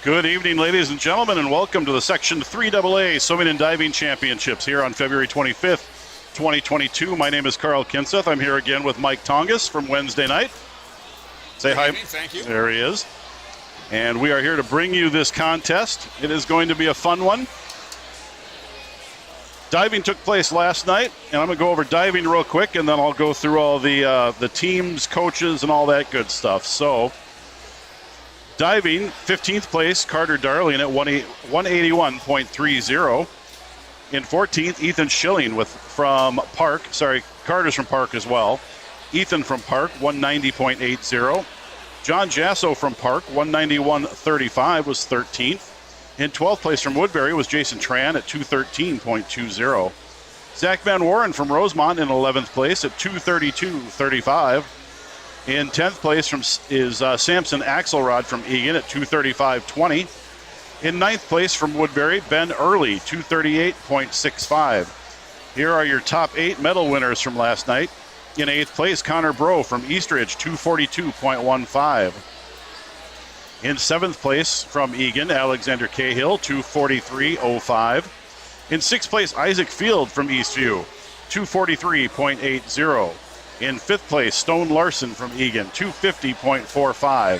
Good evening, ladies and gentlemen, and welcome to the Section 3AA Swimming and Diving Championships here on February 25th, 2022. My name is Carl Kinseth. I'm here again with Mike Tongas from Wednesday night. Say hi. Thank you. There he is. And we are here to bring you this contest. It is going to be a fun one. Diving took place last night, and I'm going to go over diving real quick, and then I'll go through all the teams, coaches, and all that good stuff. So, diving, 15th place, Carter Darling at 181.30. In 14th, Ethan Schilling from Park. Sorry, Carter's from Park as well. Ethan from Park, 190.80. John Jasso from Park, 191.35 was 13th. In 12th place from Woodbury was Jason Tran at 213.20. Zach Van Warren from Rosemount in 11th place at 232.35. In 10th place is Samson Axelrod from Eagan at 235.20. In 9th place from Woodbury, Ben Early, 238.65. Here are your top 8 medal winners from last night. In 8th place, Connor Bro from Eastridge, 242.15. In 7th place from Eagan, Alexander Cahill, 243.05. In 6th place, Isaac Field from Eastview, 243.80. In 5th place, Stone Larson from Eagan, 250.45.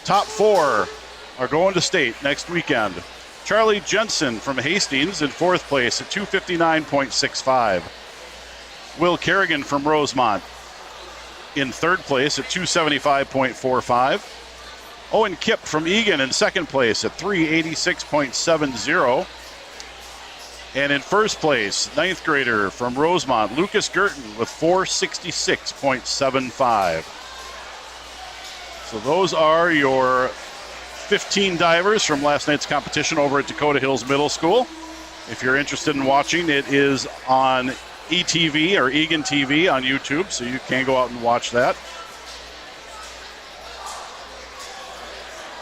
Top 4 are going to state next weekend. Charlie Jensen from Hastings in 4th place at 259.65. Will Kerrigan from Rosemount in 3rd place at 275.45. Owen Kipp from Eagan in 2nd place at 386.70. And in 1st place, 9th grader from Rosemount, Lucas Gerton with 466.75. So those are your 15 divers from last night's competition over at Dakota Hills Middle School. If you're interested in watching, it is on ETV or Eagan TV on YouTube, so you can go out and watch that.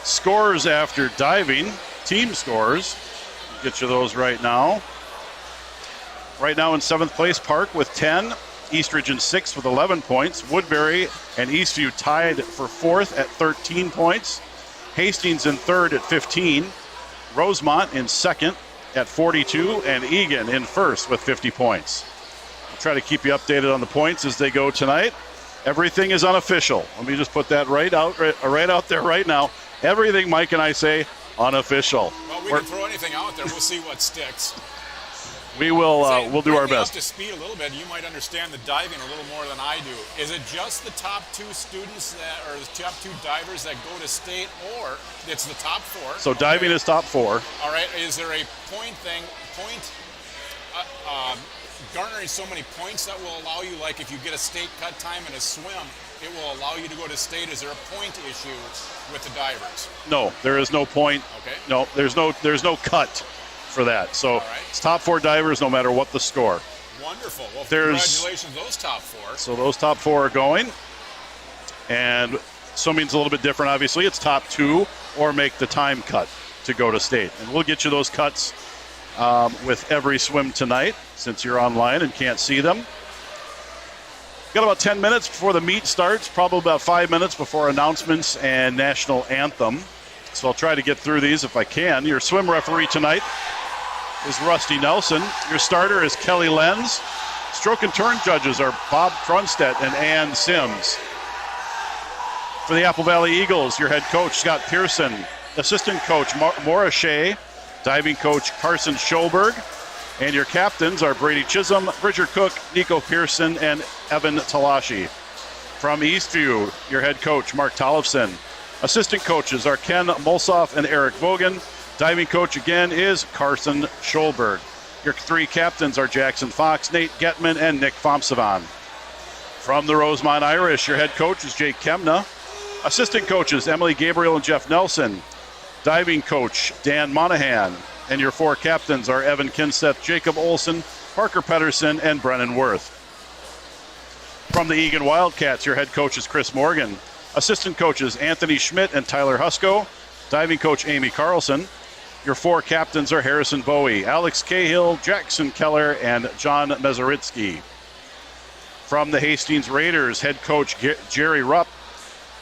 Scores after diving, team scores. I'll get you those right now. Right now in 7th place, Park with 10. Eastridge in 6th with 11 points. Woodbury and Eastview tied for 4th at 13 points. Hastings in 3rd at 15. Rosemount in 2nd at 42. And Eagan in 1st with 50 points. I'll try to keep you updated on the points as they go tonight. Everything is unofficial. Let me just put that right out there right now. Everything Mike and I say, unofficial. Well, we can throw anything out there. We'll see what sticks. We will. We'll do our best. Up to speed a little bit. You might understand the diving a little more than I do. Is it just the top 2 students or the top 2 divers that go to state, or it's the top 4? So diving is top 4. All right. Is there a point thing? Garnering so many points that will allow you, like if you get a state cut time in a swim, it will allow you to go to state. Is there a point issue with the divers? No, there is no point. Okay. No, there's no cut for that. So It's top 4 divers no matter what the score. Wonderful. Well, congratulations, those top 4. So those top 4 are going. And swimming's a little bit different, obviously. It's top 2 or make the time cut to go to state. And we'll get you those cuts with every swim tonight, since you're online and can't see them. Got about 10 minutes before the meet starts, probably about 5 minutes before announcements and national anthem. So I'll try to get through these if I can. Your swim referee tonight is Rusty Nelson. Your starter is Kelly Lenz. Stroke and turn judges are Bob Cronstedt and Ann Sims. For the Apple Valley Eagles, your head coach, Scott Pearson. Assistant coach, Maura Shea. Diving coach, Carson Schulberg. And your captains are Brady Chisholm, Bridger Cook, Nico Pearson, and Evan Talashi. From Eastview, your head coach, Mark Tollefson. Assistant coaches are Ken Mulsoff and Eric Vogan. Diving coach again is Carson Schulberg. Your 3 captains are Jackson Fox, Nate Getman, and Nick Fomsavan. From the Rosemount Irish, your head coach is Jake Kemna. Assistant coaches, Emily Gabriel and Jeff Nelson. Diving coach, Dan Monahan. And your 4 captains are Evan Kinseth, Jacob Olson, Parker Pedersen, and Brennan Worth. From the Eagan Wildcats, your head coach is Chris Morgan. Assistant coaches, Anthony Schmidt and Tyler Husko. Diving coach, Amy Carlson. Your 4 captains are Harrison Bowie, Alex Cahill, Jackson Keller, and John Mezaritsky. From the Hastings Raiders, head coach Jerry Rupp.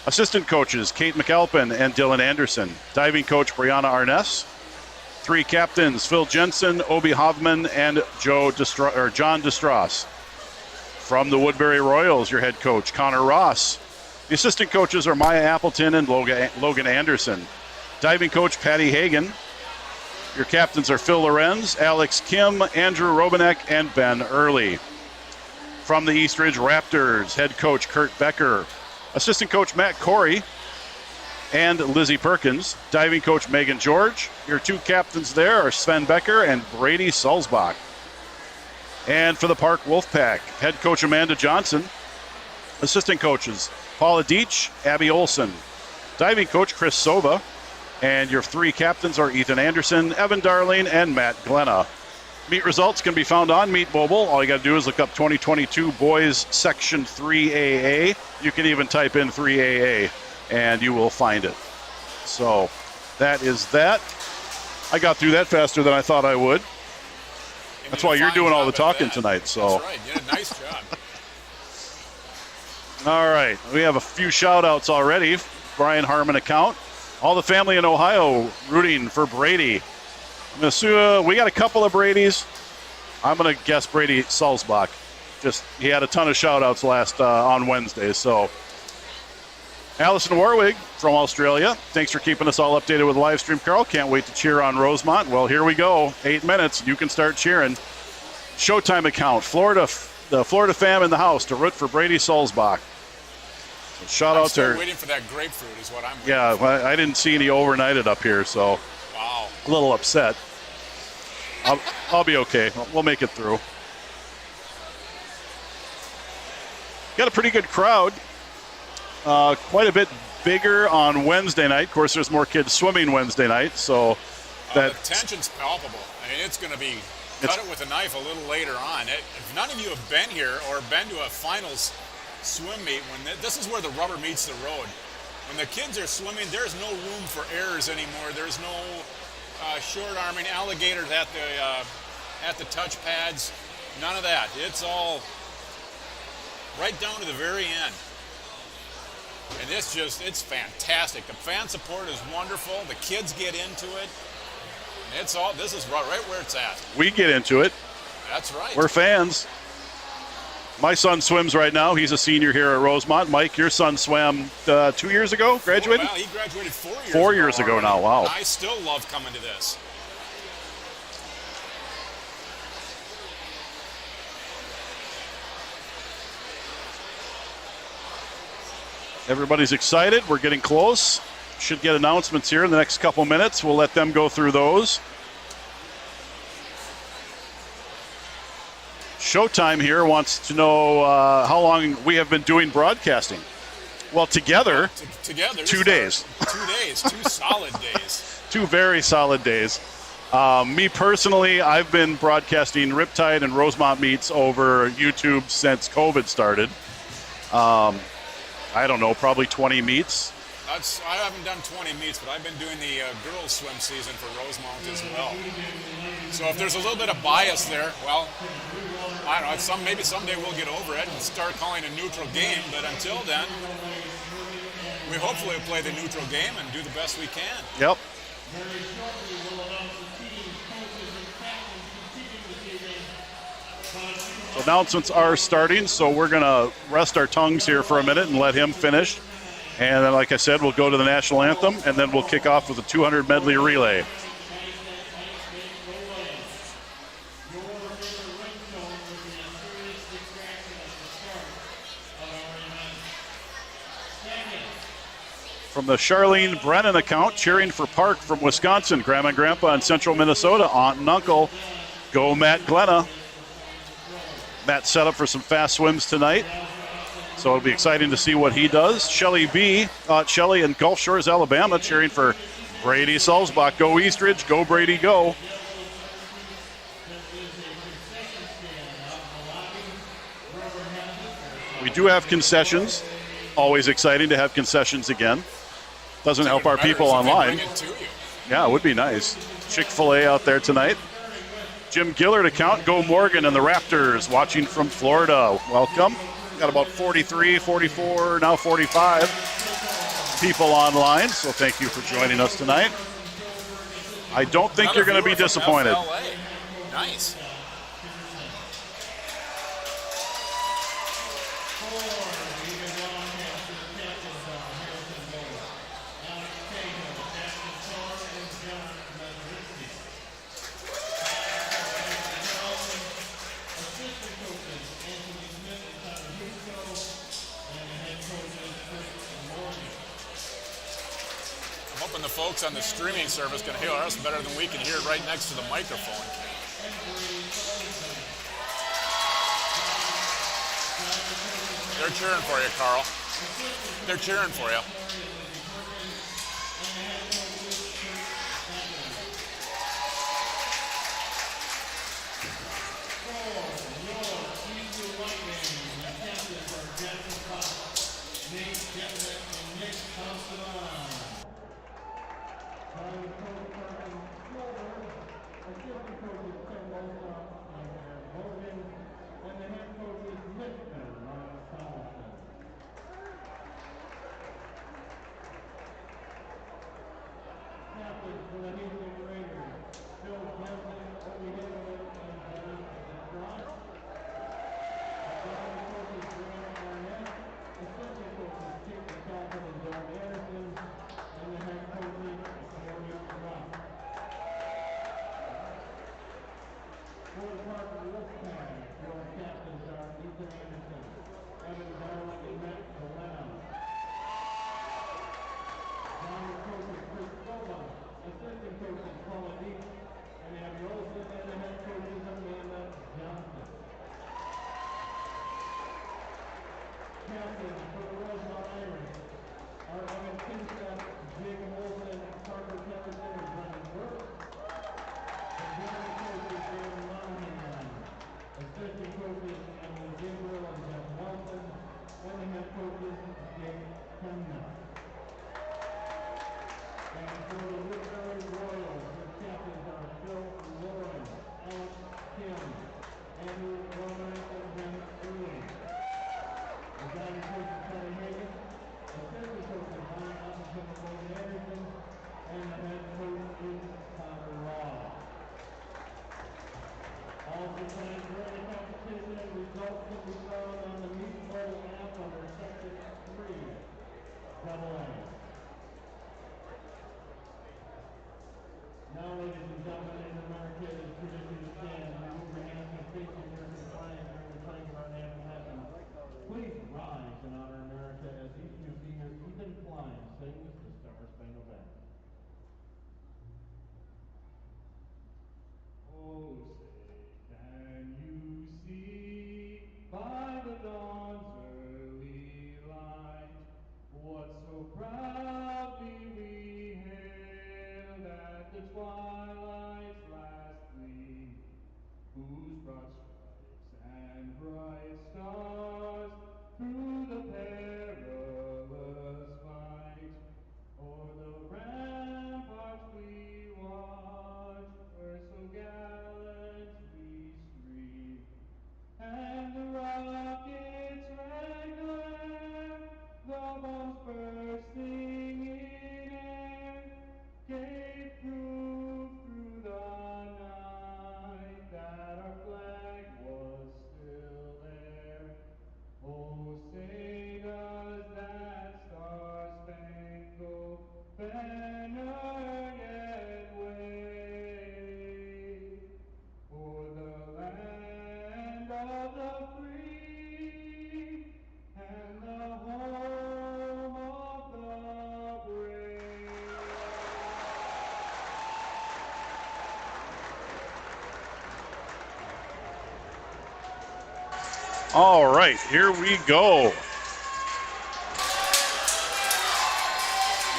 Assistant coaches, Kate McAlpin and Dylan Anderson. Diving coach, Brianna Arness. 3 captains, Phil Jensen, Obi Hoffman, and John Destras. From the Woodbury Royals, your head coach, Connor Ross. The assistant coaches are Maya Appleton and Logan Anderson. Diving coach, Patty Hagan. Your captains are Phil Lorenz, Alex Kim, Andrew Robanek, and Ben Early. From the Eastridge Raptors, head coach, Kurt Becker. Assistant coach, Matt Corey, and Lizzie Perkins. Diving coach, Megan George. Your 2 captains there are Sven Becker and Brady Sulzbach. And for the Park Wolfpack, head coach, Amanda Johnson. Assistant coaches, Paula Deach, Abby Olson. Diving coach, Chris Sova. And your 3 captains are Ethan Anderson, Evan Darling, and Matt Glenna. Meet results can be found on Meet Mobile. All you got to do is look up 2022 Boys Section 3AA. You can even type in 3AA, and you will find it. So that is that. I got through that faster than I thought I would. That's why you're doing all the talking tonight. So. That's right. You did a nice job. All right. We have a few shout-outs already. Brian Harmon account. All the family in Ohio rooting for Brady. I'm going to we got a couple of Bradys. I'm going to guess Brady Sulzbach. He had a ton of shout-outs on Wednesday. So, Allison Warwig from Australia. Thanks for keeping us all updated with the live stream, Carl. Can't wait to cheer on Rosemount. Well, here we go. 8 minutes. You can start cheering. Showtime account. The Florida fam in the house to root for Brady Sulzbach. So shout out to. Waiting for that grapefruit is what I'm waiting Yeah, for. I didn't see any overnighted up here, so. Wow. A little upset. I'll be okay. We'll make it through. Got a pretty good crowd. Quite a bit bigger on Wednesday night. Of course, there's more kids swimming Wednesday night, so the tension's palpable. I mean, it's going to be cut it with a knife a little later on. If none of you have been here or been to a finals swim meet, this is where the rubber meets the road. When the kids are swimming, there's no room for errors anymore. There's no short arming alligators at the touch pads. None of that. It's all right down to the very end. And it's fantastic. The fan support is wonderful. The kids get into it. This is right where it's at. We get into it. That's right. We're fans. My son swims right now. He's a senior here at Rosemount. Mike, your son swam 2 years ago, graduated? Well, he graduated 4 years ago. 4 years ago now, wow. I still love coming to this. Everybody's excited. We're getting close. Should get announcements here in the next couple minutes. We'll let them go through those. Showtime here wants to know how long we have been doing broadcasting. Well, together, 2 days. 2 days, 2 solid days. 2 very solid days. Me personally, I've been broadcasting Riptide and Rosemount meets over YouTube since COVID started. I don't know, probably 20 meets. I haven't done 20 meets, but I've been doing the girls' swim season for Rosemount as well. So if there's a little bit of bias there, well, I don't know. Maybe someday we'll get over it and start calling a neutral game. But until then, we hopefully will play the neutral game and do the best we can. Yep. So announcements are starting, so we're going to rest our tongues here for a minute and let him finish. And then, like I said, we'll go to the national anthem, and then we'll kick off with a 200 medley relay. From the Charlene Brennan account, cheering for Park from Wisconsin, Grandma and Grandpa in central Minnesota, Aunt and Uncle. Go Matt Glenna. Matt set up for some fast swims tonight, so it'll be exciting to see what he does. Shelly in Gulf Shores, Alabama, cheering for Brady Sulzbach. Go Eastridge, go Brady, go. We do have concessions. Always exciting to have concessions again. Doesn't help our people online. Yeah, it would be nice. Chick-fil-A out there tonight. Jim Gillard account, go Morgan and the Raptors, watching from Florida. Welcome. Got about 43, 44, now 45. people online, so thank you for joining us tonight. I don't think you're going to be disappointed. FLA. Nice. The folks on the streaming service can hear us better than we can hear right next to the microphone. They're cheering for you, Carl. They're cheering for you. Please rise and honor America as Eastview senior Eagan sings the Star Spangled Banner. Oh, say, can you see by the dawn's early light what so proudly we hailed at the twilight's last gleam, whose broad stripes and bright stars through the perilous fight o'er the ramparts we watched, where so gallantly streamed, and the rocket's red glare, the bombs bursting in air, gave proof through the night that our flag was still there. Oh, say does that star-spangled banner yet wave o'er the land of the free and the home of the brave? All right, here we go.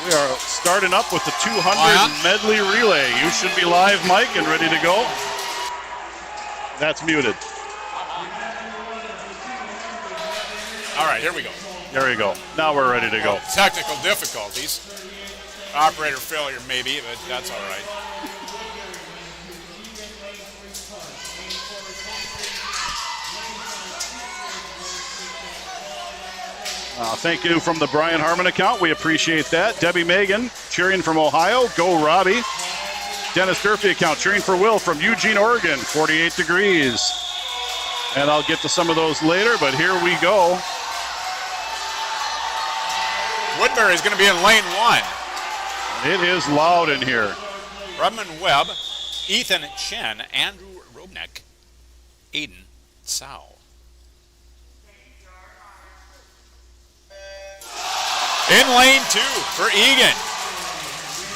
We are starting up with the 200 medley relay. You should be live, Mike, and ready to go. That's muted. All right, here we go. There we go. Now we're ready to go. Technical difficulties. Operator failure, maybe, but that's all right. Thank you from the Brian Harmon account. We appreciate that. Debbie Megan cheering from Ohio. Go Robbie. Dennis Durfee account cheering for Will from Eugene, Oregon. 48 degrees. And I'll get to some of those later, but here we go. Woodbury is going to be in lane 1. It is loud in here. Rubman Webb, Ethan Chen, Andrew Robnick, Aiden Tsao. In lane 2 for Eagan,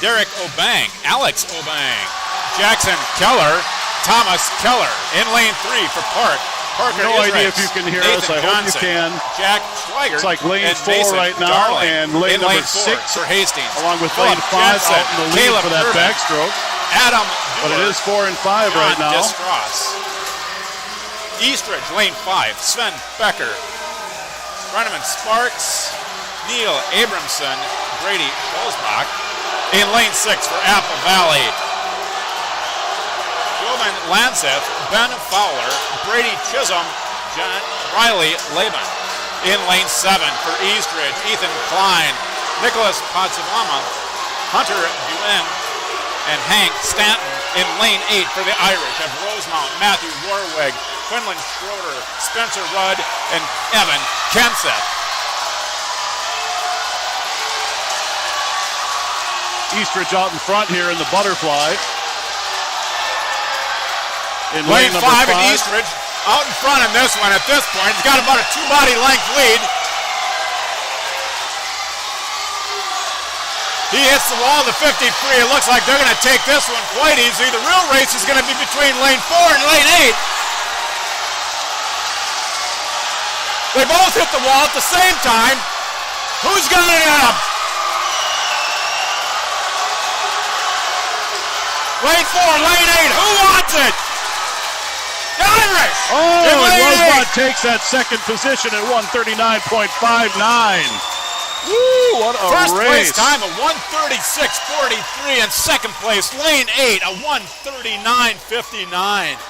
Derek Obang, Alex Obang, Jackson Keller, Thomas Keller. In lane 3 for Park, Parker No Israels, idea if you can hear us. Nathan I hope Johnson, you can. Jack Schweigert. It's like lane and 4 Mason right now, Darling. and lane in number lane 4 6 for Hastings. along with Philip lane 5 Jensen, out in the lead Caleb for that Irvin, backstroke. Adam But it Dewar, is 4 and 5 right John now. Destros. Eastridge, lane 5, Sven Becker. Brenneman Sparks, Neil Abramson, Brady Schulzbach. In lane 6 for Apple Valley, Jovan Lanseth, Ben Fowler, Brady Chisholm, John Riley Laban. In lane 7 for Eastridge, Ethan Klein, Nicholas Potsavama, Hunter Duen, and Hank Stanton. In lane 8 for the Irish of Rosemount, Matthew Warwig, Quinlan Schroeder, Spencer Rudd, and Evan Kenseth. Eastridge out in front here in the butterfly. In Lane number 5 at Eastridge, out in front in this one at this point. He's got about a 2-body length lead. He hits the wall of the 53. It looks like they're going to take this one quite easy. The real race is going to be between lane 4 and lane 8. They both hit the wall at the same time. Who's going to get up? Lane 4, lane 8. Who wants it? The Irish! Oh, in and lane Rosemount 8. takes that second position at 139.59. Woo, what a First race. place time of 136.43, and second place, lane 8, a 139.59.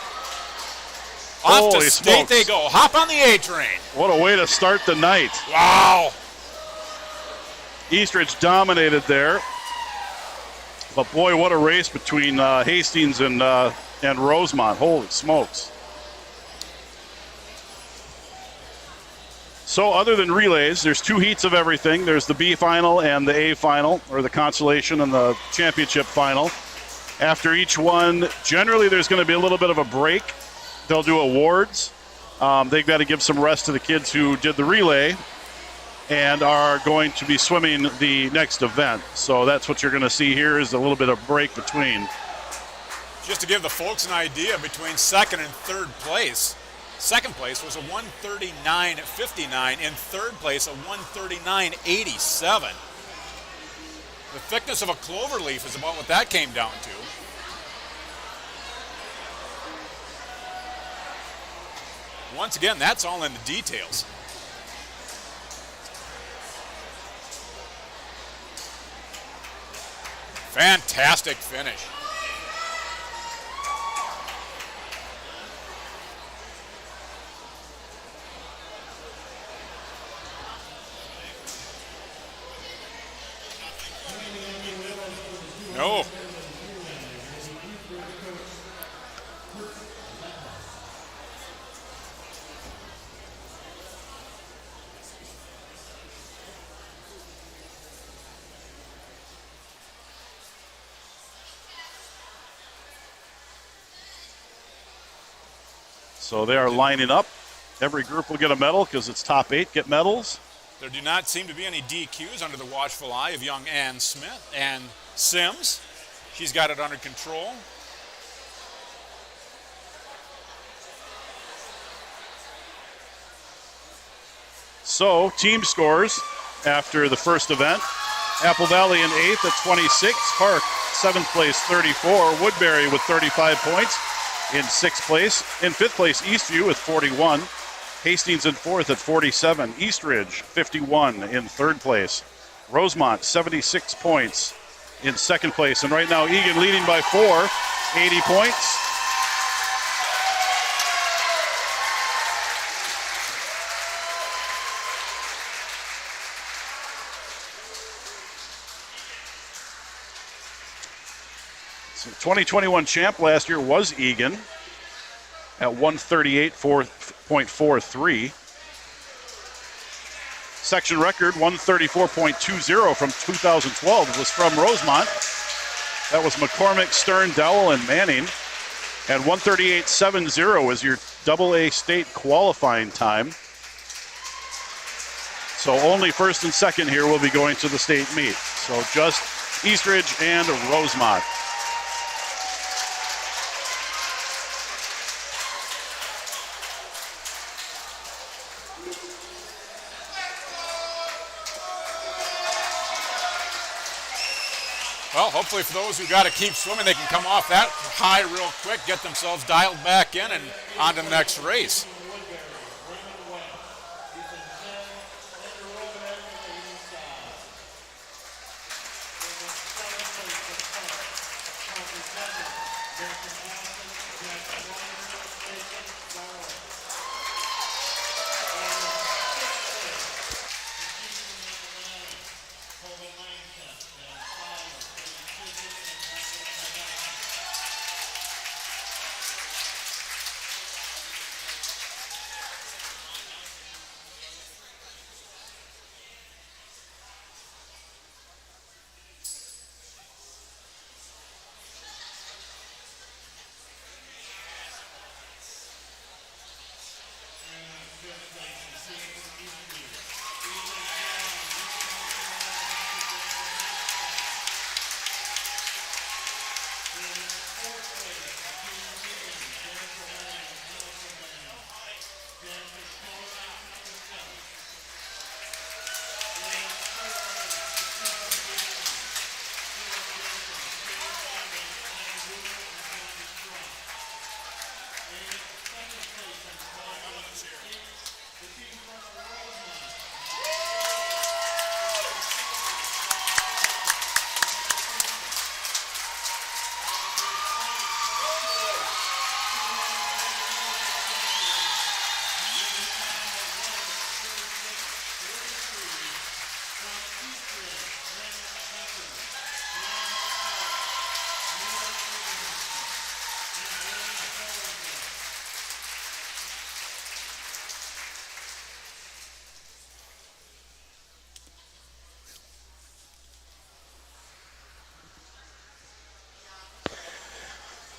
Off to Holy state smokes. they go. Hop on the A train. What a way to start the night. Wow. Eastridge dominated there. But boy, what a race between Hastings and Rosemount. Holy smokes. So other than relays, there's 2 heats of everything. There's the B final and the A final, or the consolation and the championship final. After each one, generally there's going to be a little bit of a break. They'll do awards. They've got to give some rest to the kids who did the relay and are going to be swimming the next event. So that's what you're going to see here is a little bit of break between. Just to give the folks an idea, between second and third place, second place was a 139.59. In third place, a 139.87. The thickness of a clover leaf is about what that came down to. Once again, that's all in the details. Fantastic finish. No. So they are lining up. Every group will get a medal because it's top 8 get medals. There do not seem to be any DQs under the watchful eye of young Ann Smith. And Sims, she's got it under control. So team scores after the first event. Apple Valley in 8th at 26. Park, 7th place, 34. Woodbury with 35 points in 6th place. In 5th place, Eastview with 41. Hastings in 4th at 47. Eastridge, 51 in 3rd place. Rosemount, 76 points in 2nd place. And right now, Eagan leading by 4, 80 points. So 2021 champ last year was Eagan at 138.43. Section record 134.20 from 2012 was from Rosemount. That was McCormick, Stern, Dowell, and Manning. And 138.70 is your AA state qualifying time. So only first and second here will be going to the state meet. So just Eastridge and Rosemount. Well, hopefully for those who got to keep swimming, they can come off that high real quick, get themselves dialed back in and on to the next race.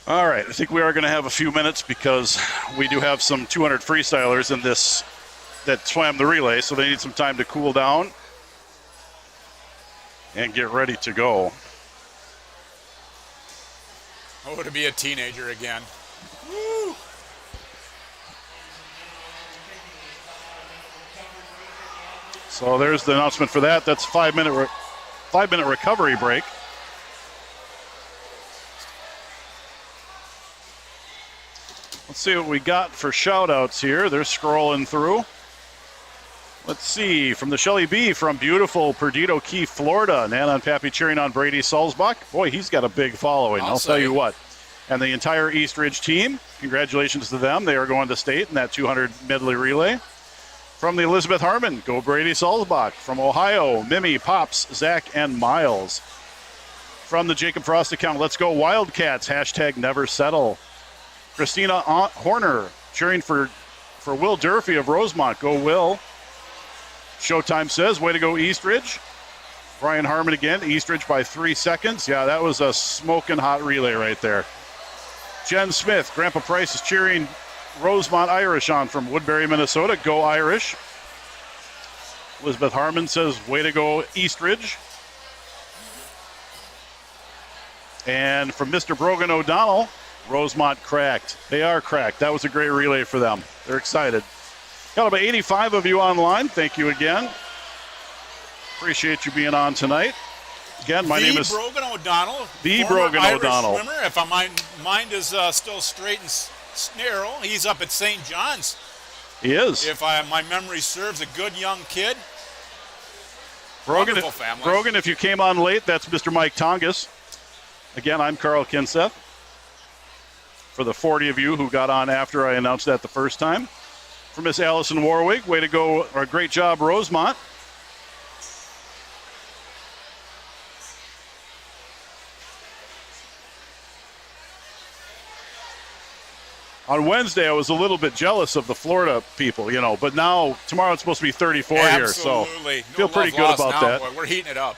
All right, I think we are going to have a few minutes because we do have some 200 freestylers in this that swam the relay, so they need some time to cool down and get ready to go. Oh, to be a teenager again. Woo. So there's the announcement for that. That's 5-minute recovery break. Let's see what we got for shout-outs here. They're scrolling through. Let's see, from the Shelley B from beautiful Perdido Key, Florida. Nana and Pappy cheering on Brady Salzbach. Boy, he's got a big following, I'll tell you what. And the entire Eastridge team, congratulations to them. They are going to state in that 200 medley relay. From the Elizabeth Harmon, go Brady Salzbach. From Ohio, Mimi, Pops, Zach, and Miles. From the Jacob Frost account, let's go Wildcats, hashtag never settle. Christina Horner cheering for Will Durfee of Rosemount. Go Will. Showtime says, way to go Eastridge. Brian Harmon again, Eastridge by 3 seconds. Yeah, that was a smoking hot relay right there. Jen Smith, Grandpa Price is cheering Rosemount Irish on from Woodbury, Minnesota. Go Irish. Elizabeth Harmon says, way to go Eastridge. And from Mr. Brogan O'Donnell, Rosemount cracked. They are cracked. That was a great relay for them. They're excited. Got about 85 of you online. Thank you again. Appreciate you being on tonight. Again, my name is Brogan O'Donnell. The Brogan Irish O'Donnell. Swimmer. If my mind is still straight and narrow, he's up at St. John's. He is. If my memory serves, a good young kid. Brogan, Wonderful family. Brogan, if you came on late, that's Mr. Mike Tongas. Again, I'm Carl Kinseth. For the 40 of you who got on after I announced that the first time. For Miss Allison Warwick, way to go, or great job, Rosemount. On Wednesday, I was a little bit jealous of the Florida people, but now, tomorrow it's supposed to be 34 here, so Absolutely. feel pretty good about now, that. Boy, we're heating it up.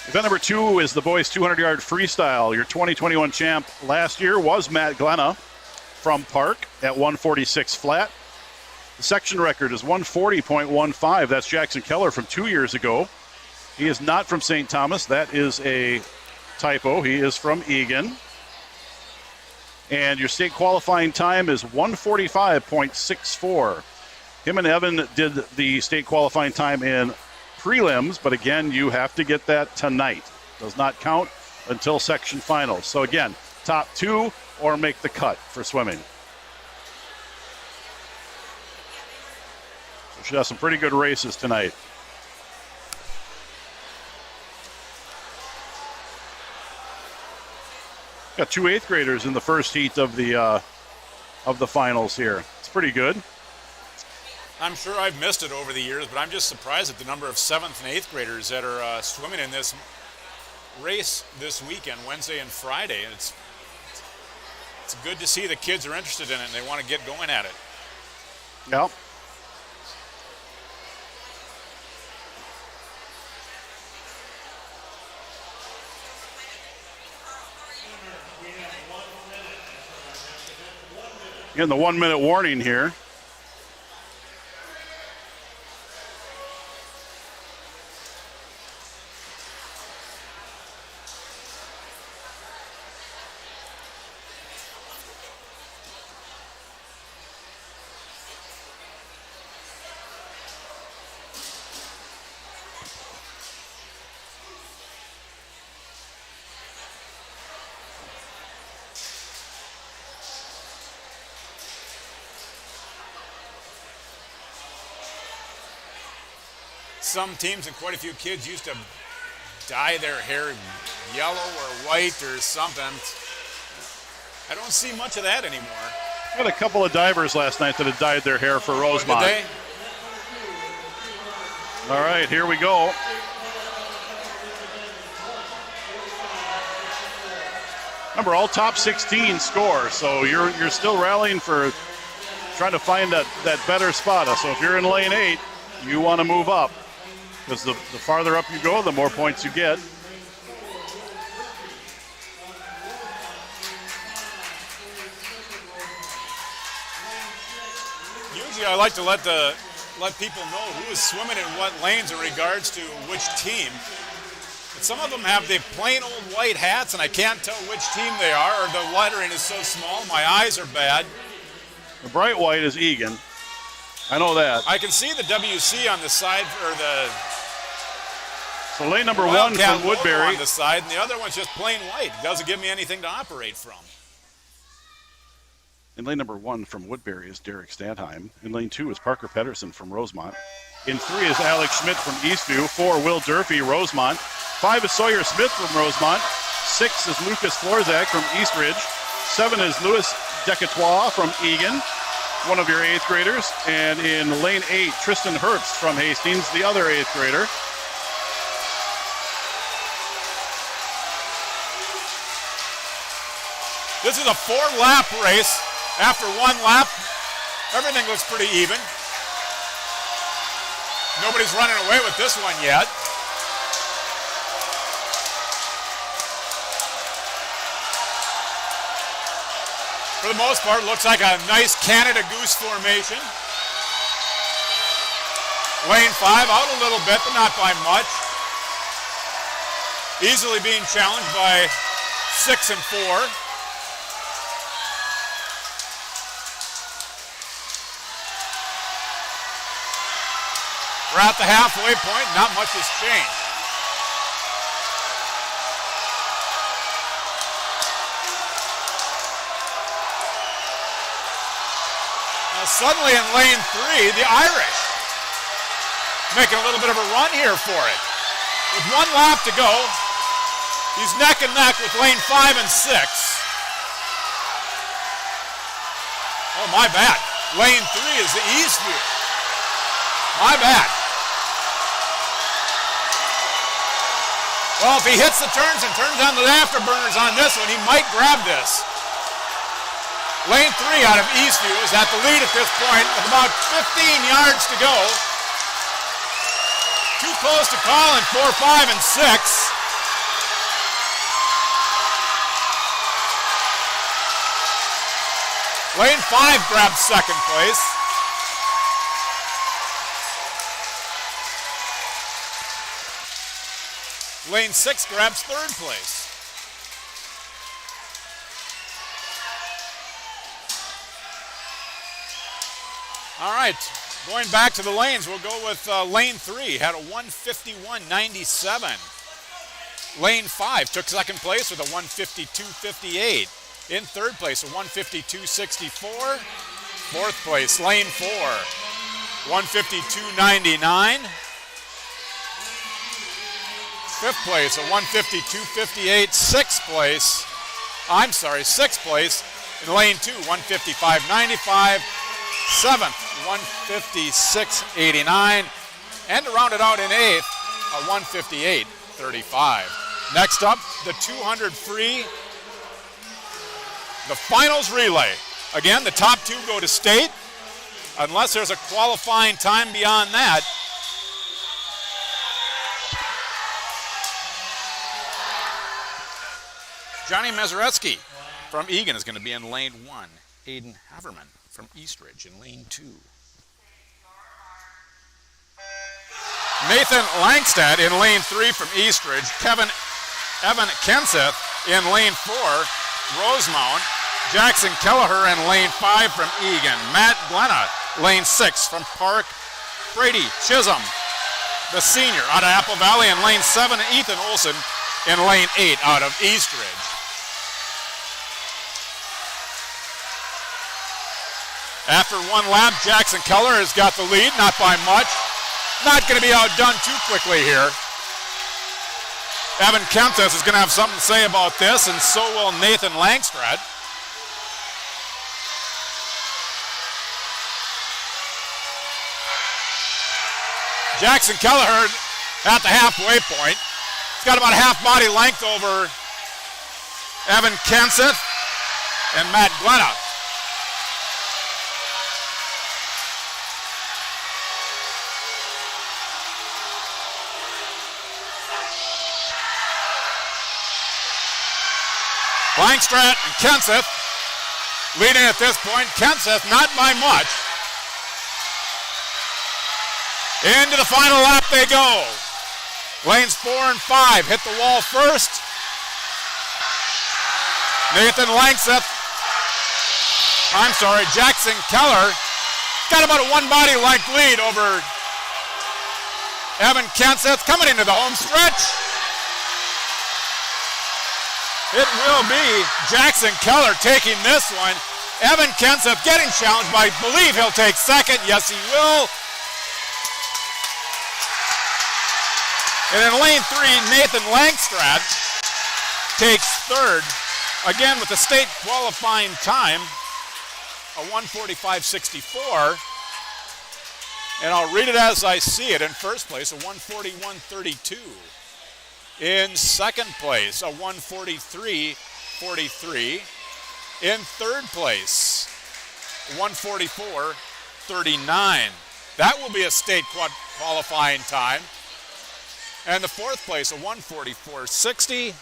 Event number 2 is the boys 200-yard freestyle. Your 2021 champ last year was Matt Glenna from Park at 146 flat. The section record is 140.15. That's Jackson Keller from 2 years ago. He is not from St. Thomas. That is a typo. He is from Eagan. And your state qualifying time is 145.64. Him and Evan did the state qualifying time in prelims, but again, you have to get that tonight. Does not count until section finals. So again, top 2 or make the cut for swimming. So should have some pretty good races tonight. Got 2 8th graders in the first heat of the finals here. It's pretty good. I'm sure I've missed it over the years, but I'm just surprised at the number of 7th and 8th graders that are swimming in this race this weekend, Wednesday and Friday. And it's good to see the kids are interested in it and they want to get going at it. Yep. Again, the 1-minute warning here. Some teams and quite a few kids used to dye their hair yellow or white or something. I don't see much of that anymore. We had a couple of divers last night that had dyed their hair for Rosemount. Did they? All right, here we go. Remember, all top 16 score, so you're still rallying for trying to find that better spot. So if you're in lane 8, you want to move up, because the farther up you go, the more points you get. Usually I like to let people know who is swimming in what lanes in regards to which team. But some of them have the plain old white hats, and I can't tell which team they are, or the lettering is so small, my eyes are bad. The bright white is Eagan. I know that. I can see the WC on the side, or the So lane number 1 Wildcat from Woodbury. logo on the side, and the other one's just plain white. Doesn't give me anything to operate from. In lane number 1 from Woodbury is Derek Stadheim. In lane 2 is Parker Pedersen from Rosemount. In 3 is Alex Schmidt from Eastview. 4, Will Durfee, Rosemount. 5 is Sawyer Smith from Rosemount. 6 is Lucas Florzak from Eastridge. 7 is Louis Decatois from Eagan, one of your 8th graders. And in lane 8, Tristan Herbst from Hastings, the other 8th grader. This is a 4-lap race. After 1 lap, everything looks pretty even. Nobody's running away with this one yet. For the most part, it looks like a nice Canada Goose formation. Lane 5 out a little bit, but not by much. Easily being challenged by 6 and 4. We're at the halfway point, not much has changed. Now suddenly in lane 3, the Irish making a little bit of a run here for it. With 1 lap to go, he's neck and neck with lane 5 and 6. Oh, my bad. Lane 3 is the Eastview. My bad. Well, if he hits the turns and turns on the afterburners on this one, he might grab this. Lane 3 out of Eastview is at the lead at this point with about 15 yards to go. Too close to call in 4, 5, and 6. Lane 5 grabs second place. Lane 6 grabs third place. All right, going back to the lanes, we'll go with lane 3, had a 151.97. Lane 5 took second place with a 152.58. In third place, a 152.64. Fourth place, lane 4, 152.99. Fifth place, a 152.58. Sixth place in lane 2, 155.95. Seventh, 156.89. And to round it out in eighth, a 158.35. Next up, the 200 free, the finals relay. Again, the top 2 go to state, unless there's a qualifying time beyond that. Johnny Mazeretzky from Eagan is going to be in lane 1. Aiden Haverman from Eastridge in lane 2. Nathan Langstad in lane 3 from Eastridge. Evan Kenseth in lane 4. Rosemount. Jackson Kelleher in lane 5 from Eagan. Matt Glenna, lane 6 from Park. Brady Chisholm, the senior, out of Apple Valley in lane 7. Ethan Olson in lane 8 out of Eastridge. After one lap, Jackson Keller has got the lead, not by much. Not going to be outdone too quickly here. Evan Kemptis is going to have something to say about this, and so will Nathan Langstrad. Jackson Kelleher at the halfway point. He's got about a half body length over Evan Kenseth and Matt Glenna. Langstrat and Kenseth leading at this point. Kenseth not by much. Into the final lap they go. Lanes 4 and 5 hit the wall first. Jackson Keller got about a one body length lead over Evan Kenseth coming into the home stretch. It will be Jackson Keller taking this one. Evan Kenseth getting challenged, but I believe he'll take second. Yes, he will. And in lane 3, Nathan Langstrad takes third. Again, with the state qualifying time, a 145.64. And I'll read it as I see it. In first place, a 141.32. In second place, a 143.43. In third place, 144.39. That will be a state qualifying time. And the fourth place, a 144.60.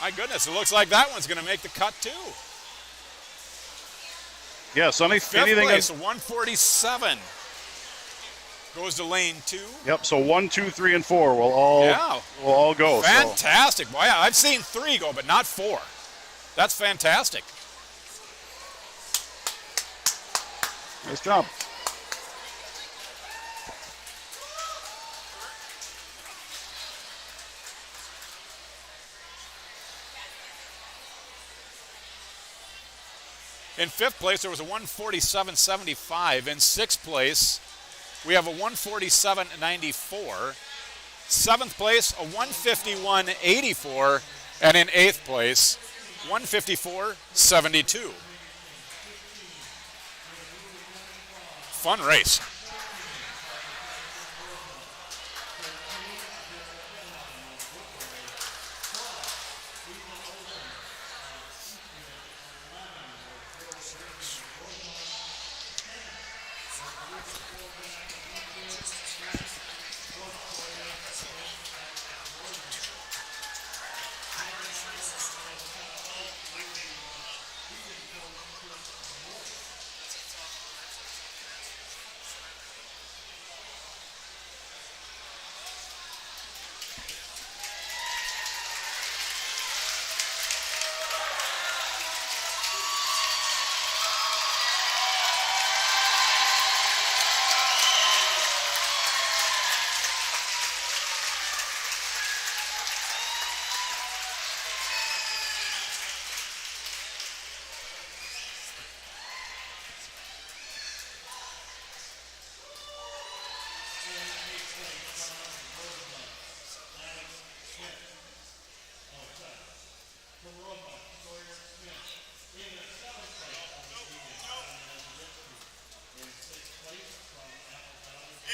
My goodness, it looks like that one's going to make the cut too. Yeah, Sonny, Fifth anything place, a 147. Goes to lane 2. Yep, so 1, 2, 3, and 4 will all go. Fantastic. So. Boy, I've seen 3 go, but not 4. That's fantastic. Nice job. In fifth place, there was a 147.75. In sixth place, we have a 147.94. Seventh place, a 151.84. And in eighth place, 154.72. Fun race.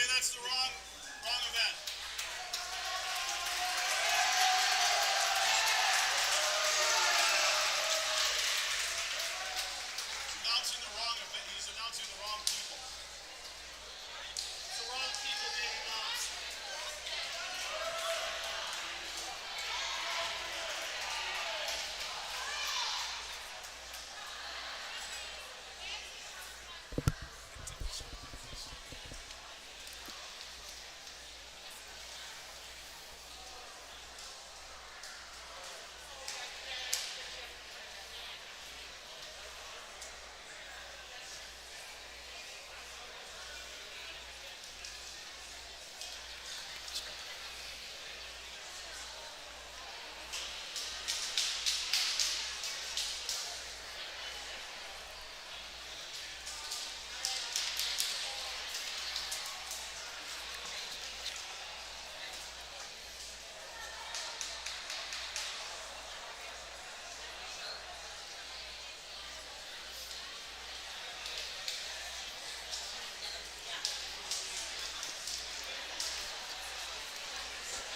That's the wrong event. He's announcing the wrong people. It's the wrong people being announced.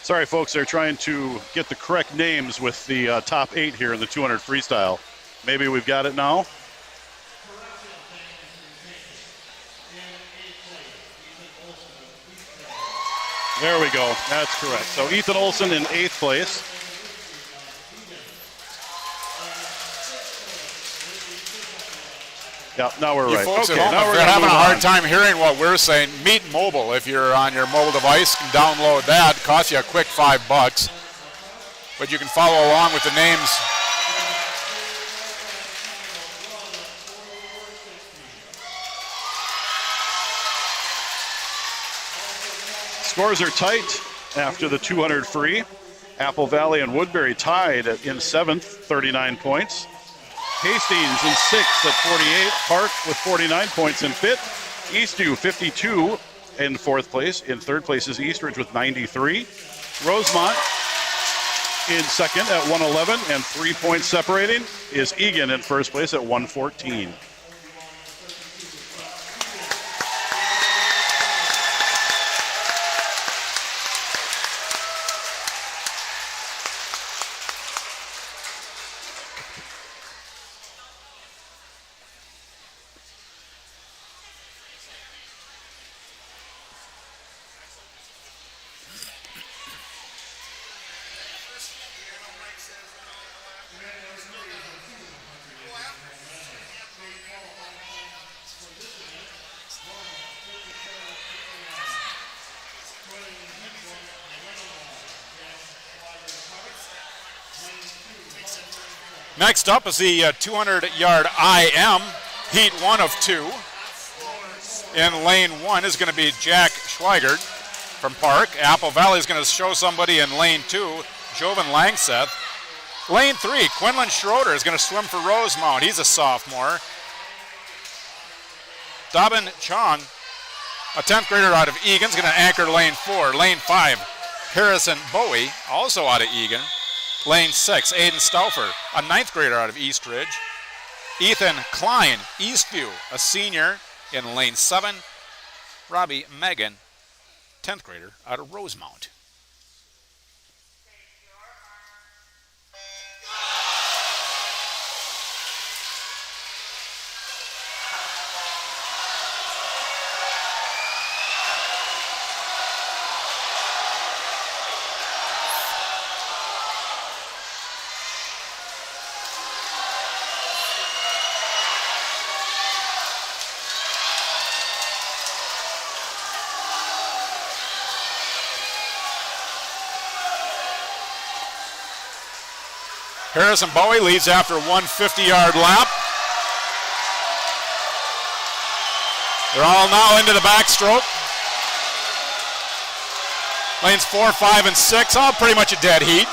Sorry, folks, they're trying to get the correct names with the top 8 here in the 200 freestyle. Maybe we've got it now. There we go. That's correct. So Ethan Olson in 8th place. Yeah, now we're right. Folks Okay, at home, now if we're you're having a on. hard time hearing what we're saying, Meet Mobile, if you're on your mobile device, can download that. It costs you a quick $5. But you can follow along with the names. Scores are tight after the 200 free. Apple Valley and Woodbury tied in 7th, 39 points. Hastings in 6th at 48. Park with 49 points in 5th. Eastview 52 in 4th place. In 3rd place is Eastridge with 93. Rosemount in 2nd at 111, and 3 points separating is Eagan in 1st place at 114. Next up is the 200-yard IM, heat 1 of 2. In lane 1 is going to be Jack Schweigert from Park. Apple Valley is going to show somebody in lane 2, Jovan Langseth. Lane 3, Quinlan Schroeder is going to swim for Rosemount. He's a sophomore. Dabin Chong, a 10th grader out of Eagan, is going to anchor lane 4. Lane 5, Harrison Bowie, also out of Eagan. Lane 6, Aiden Stauffer, a 9th grader out of Eastridge. Ethan Klein, Eastview, a senior in lane 7. Robbie Megan, 10th grader out of Rosemount. Harrison Bowie leads after a 150-yard lap. They're all now into the backstroke. Lanes 4, 5, and 6, all pretty much a dead heat.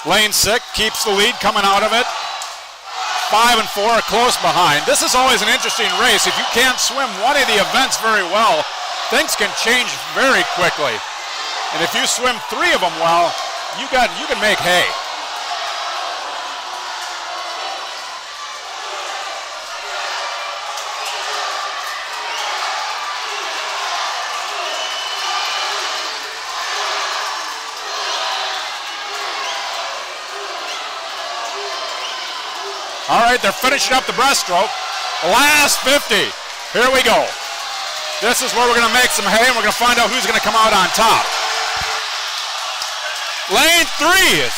Lane 6 keeps the lead coming out of it. 5 and 4 are close behind. This is always an interesting race. If you can't swim one of the events very well, things can change very quickly. And if you swim 3 of them well, you can make hay. All right, they're finishing up the breaststroke. Last 50. Here we go. This is where we're going to make some hay, and we're going to find out who's going to come out on top. Lane 3 is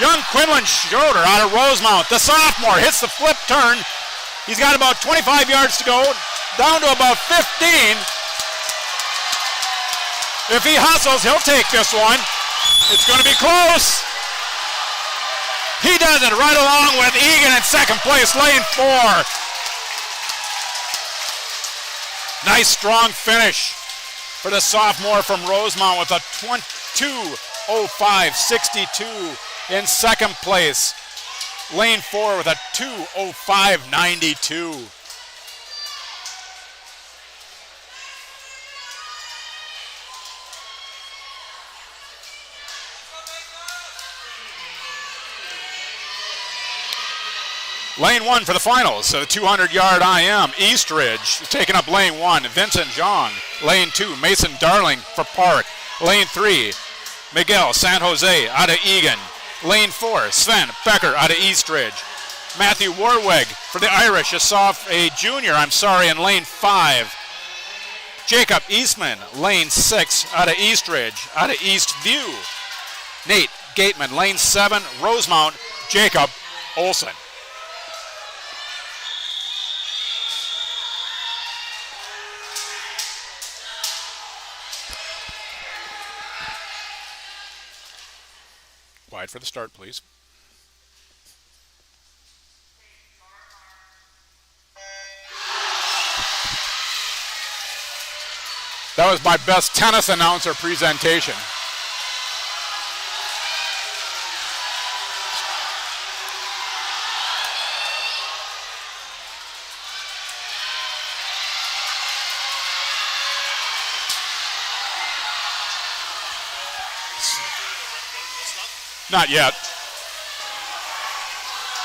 young Quinlan Schroeder out of Rosemount. The sophomore hits the flip turn. He's got about 25 yards to go, down to about 15. If he hustles, he'll take this one. It's going to be close. He does it right along with Eagan in second place, lane 4. Nice strong finish for the sophomore from Rosemount with a 2:05.62 in second place. Lane 4 with a 2:05.92. Lane 1 for the finals, so the 200-yard IM. Eastridge taking up lane 1, Vincent Zhang. Lane 2, Mason Darling for Park. Lane 3, Miguel San Jose out of Eagan. Lane 4, Sven Becker out of Eastridge. Matthew Warwig for the Irish, a junior, in lane 5. Jacob Eastman, lane 6 out of Eastridge, out of Eastview. Nate Gateman, lane 7, Rosemount, Jacob Olson. Wide for the start, please. That was my best tennis announcer presentation. Not yet.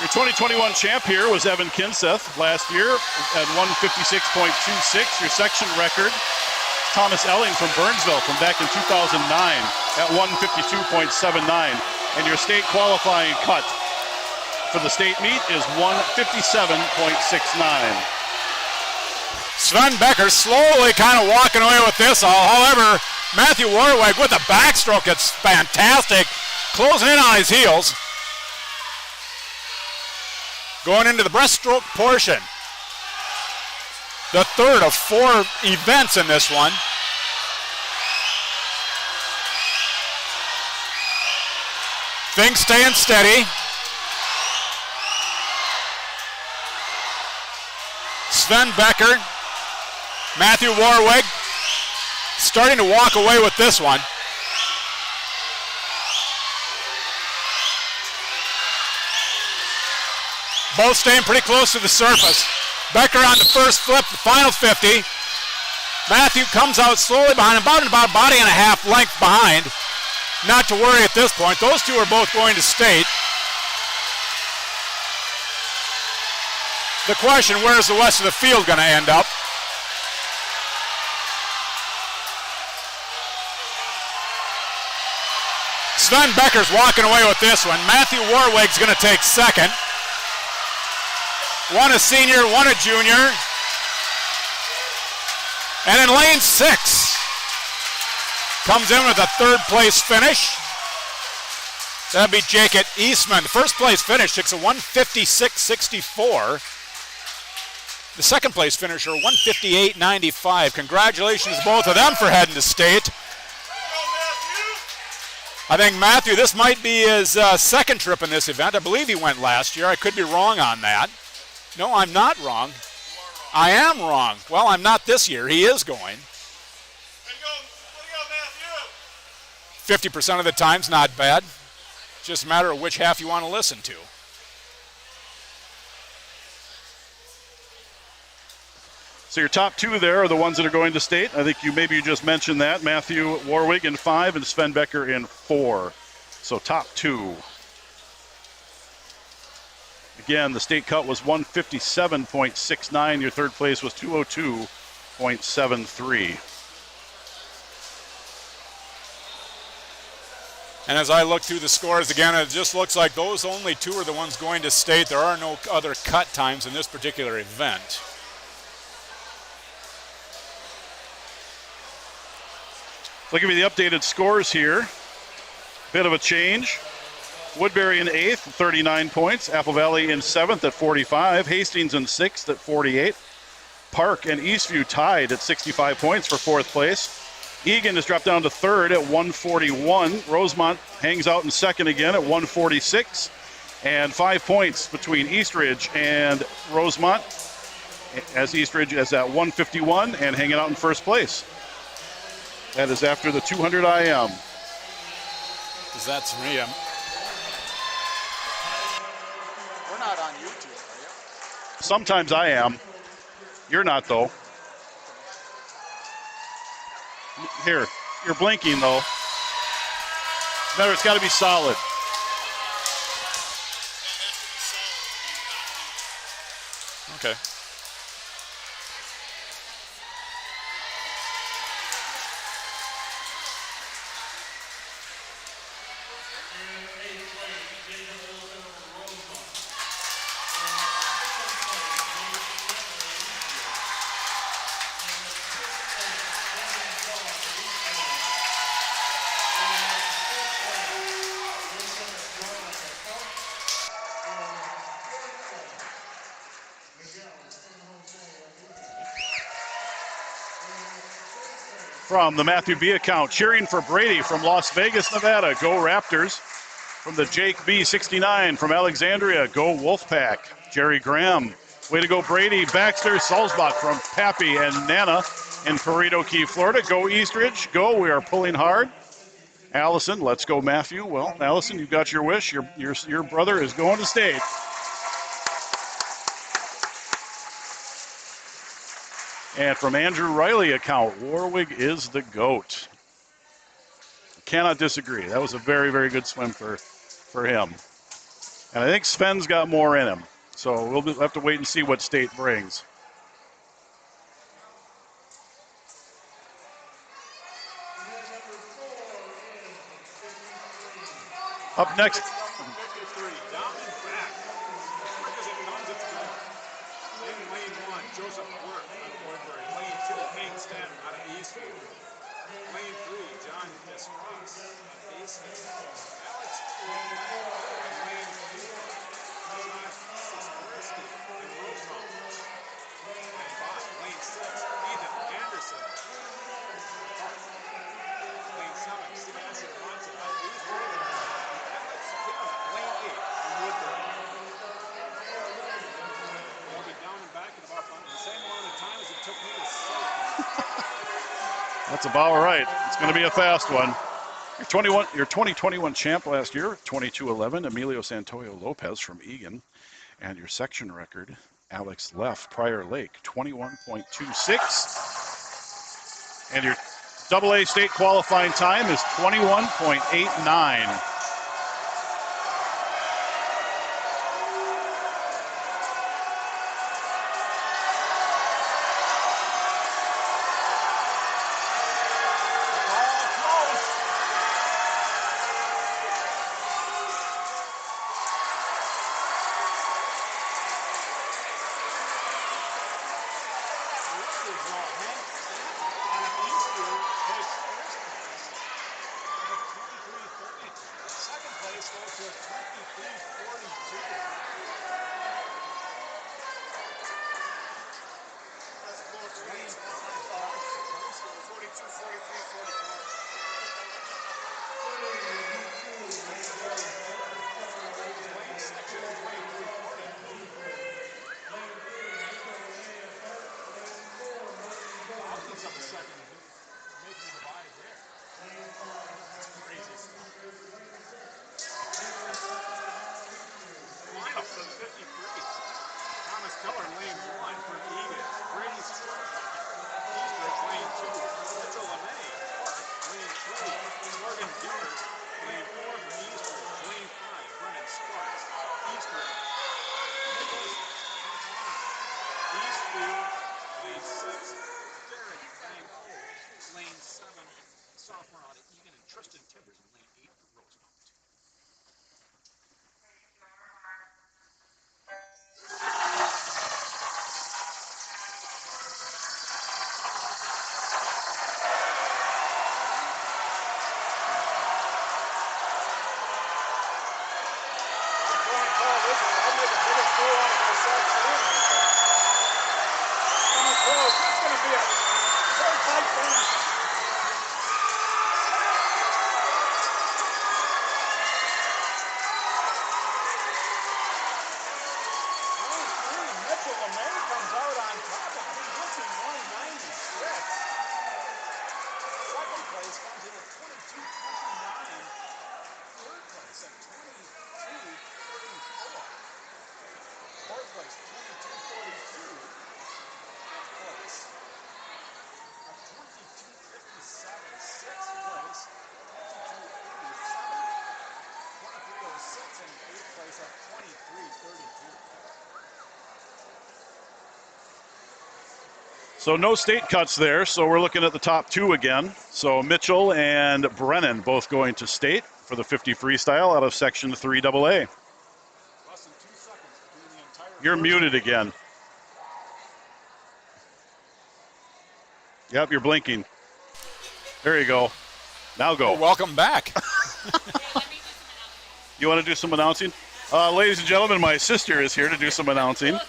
Your 2021 champ here was Evan Kinseth last year at 156.26. Your section record, Thomas Elling from Burnsville from back in 2009 at 152.79. And your state qualifying cut for the state meet is 157.69. Sven Becker slowly kind of walking away with this all. However, Matthew Warwick with a backstroke, it's fantastic. Closing in on his heels. Going into the breaststroke portion. The third of 4 events in this one. Things staying steady. Sven Becker, Matthew Warwick, starting to walk away with this one. Both staying pretty close to the surface. Becker on the first flip, the final 50. Matthew comes out slowly behind, about a body and a half length behind. Not to worry at this point. Those two are both going to state. The question, where's the rest of the field going to end up? Sven Becker's walking away with this one. Matthew Warwig's going to take second. One a senior, one a junior. And in lane 6, comes in with a third place finish. That'd be Jacob Eastman. The first place finish takes a 156.64. The second place finisher, 158.95. Congratulations to both of them for heading to state. I think Matthew, this might be his second trip in this event. I believe he went last year. I could be wrong on that. No, I'm not wrong. I am wrong. Well, I'm not this year. He is going. 50% of the time's not bad. Just a matter of which half you want to listen to. So your top two there are the ones that are going to state. I think you just mentioned that. Matthew Warwig in 5 and Sven Becker in 4. So top two. Again, the state cut was 157.69. Your third place was 202.73. And as I look through the scores again, it just looks like those only two are the ones going to state. There are no other cut times in this particular event. Look at me, the updated scores here. Bit of a change. Woodbury in 8th, 39 points. Apple Valley in 7th at 45. Hastings in 6th at 48. Park and Eastview tied at 65 points for 4th place. Eagan has dropped down to 3rd at 141. Rosemount hangs out in 2nd again at 146. And 5 points between Eastridge and Rosemount, as Eastridge is at 151 and hanging out in 1st place. That is after the 200 IM. Because that's me. We're not on YouTube, are you? Sometimes I am. You're not, though. Here, you're blinking, though. Remember, it's got to be solid. Okay. From the Matthew B account, cheering for Brady from Las Vegas, Nevada. Go Raptors. From the Jake B 69 from Alexandria. Go Wolfpack. Jerry Graham. Way to go, Brady. Baxter Salzbach from Pappy and Nana in Perrito Key, Florida. Go Eastridge. Go. We are pulling hard. Allison, let's go, Matthew. Well, Allison, you got your wish. Your brother is going to state. And from Andrew Riley account, Warwig is the GOAT. Cannot disagree. That was a very, very good swim for him. And I think Sven's got more in him. So we'll have to wait and see what state brings. Up next. That's about right. It's going to be a fast one. Your 2021 champ last year, 22:11, Emilio Santoyo Lopez from Eagan. And your section record, Alex Leff, Prior Lake, 21.26. And your AA state qualifying time is 21.89. So no state cuts there, so we're looking at the top two again. So Mitchell and Brennan both going to state for the 50 freestyle out of section 3AA. Less than 2 seconds between the entire You're muted again. Yep, you're blinking. There you go. Now go. Welcome back. You want to do some announcing? Ladies and gentlemen, my sister is here to do some announcing.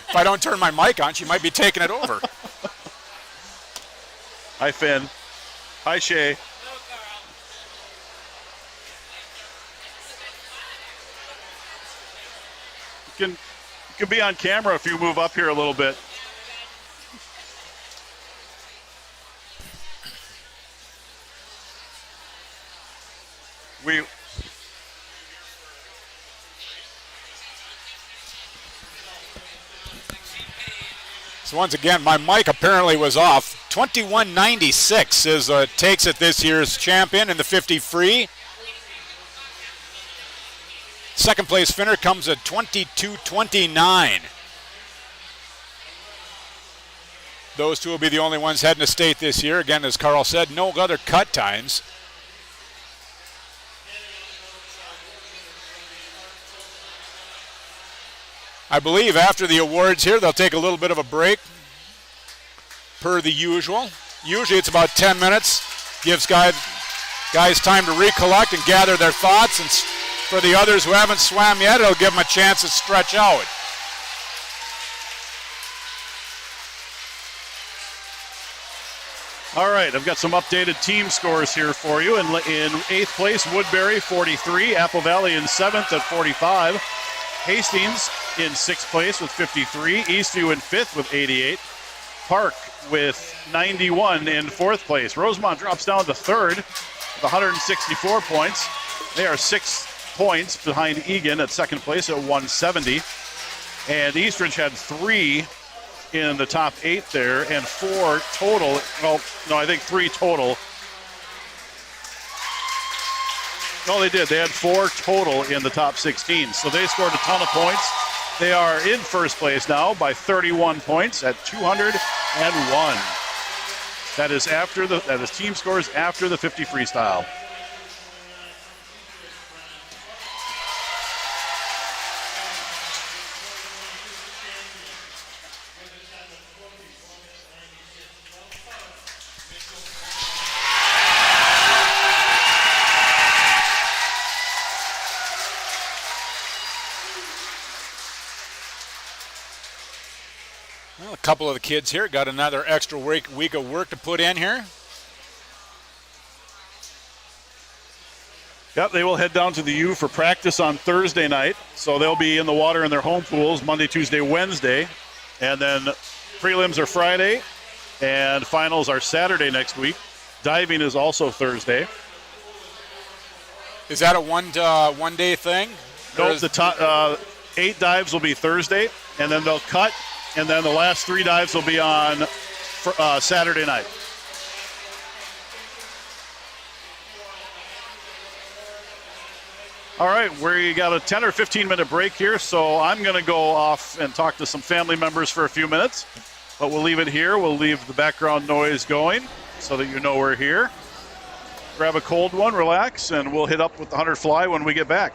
If I don't turn my mic on, she might be taking it over. Hi, Finn. Hi, Shay. You can be on camera if you move up here a little bit. So once again, my mic apparently was off. 21.96 is takes it this year's champion in the 50 free. Second place finisher comes at 22.29. Those two will be the only ones heading to state this year. Again, as Carl said, no other cut times. I believe after the awards here, they'll take a little bit of a break per the usual. Usually it's about 10 minutes. Gives guys time to recollect and gather their thoughts. And for the others who haven't swam yet, it'll give them a chance to stretch out. All right, I've got some updated team scores here for you. In 8th place, Woodbury, 43. Apple Valley in 7th at 45. Hastings in 6th place with 53. Eastview in 5th with 88. Park with 91 in fourth place. Rosemount drops down to third with 164 points. They are 6 points behind Eagan at second place at 170. And Eastridge had 3 in the top 8 there and 4 total. Well, no, I think 3 total. No, they did. They had 4 total in the top 16. So they scored a ton of points. They are in first place now by 31 points at 201. That is team scores after the 50 freestyle. Well, a couple of the kids here got another extra week of work to put in here. Yep, they will head down to the U for practice on Thursday night. So they'll be in the water in their home pools Monday, Tuesday, Wednesday. And then prelims are Friday and finals are Saturday next week. Diving is also Thursday. Is that a one-day thing? No, the top 8 dives will be Thursday, and then they'll cut, and then the last 3 dives will be on Saturday night. All right, we got a 10 or 15 minute break here, so I'm going to go off and talk to some family members for a few minutes, but we'll leave it here. We'll leave the background noise going so that you know we're here. Grab a cold one, relax, and we'll hit up with the 100 fly when we get back.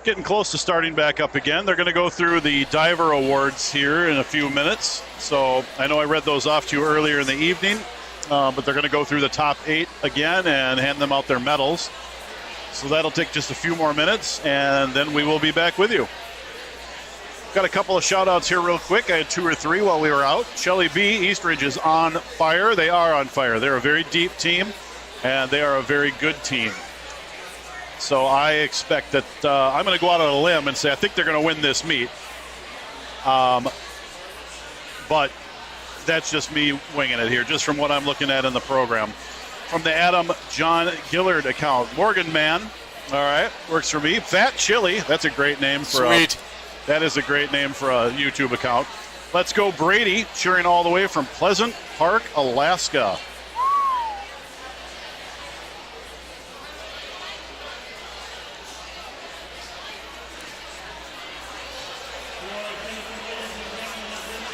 getting close to starting back up again. They're going to go through the diver awards here in a few minutes. So I know I read those off to you earlier in the evening, but they're going to go through the top 8 again and hand them out their medals. So that'll take just a few more minutes, and then we will be back with you. Got a couple of shout-outs here real quick. I had 2 or 3 while we were out. Shelley B., Eastridge is on fire. They are on fire. They're a very deep team, and they are a very good team. So I expect that I'm going to go out on a limb and say I think they're going to win this meet. But that's just me winging it here, just from what I'm looking at in the program. From the Adam John Gillard account, Morgan Man, all right, works for me. Fat Chili, that's a great name for Sweet. that is a great name for a YouTube account. Let's go Brady, cheering all the way from Pleasant Park, Alaska.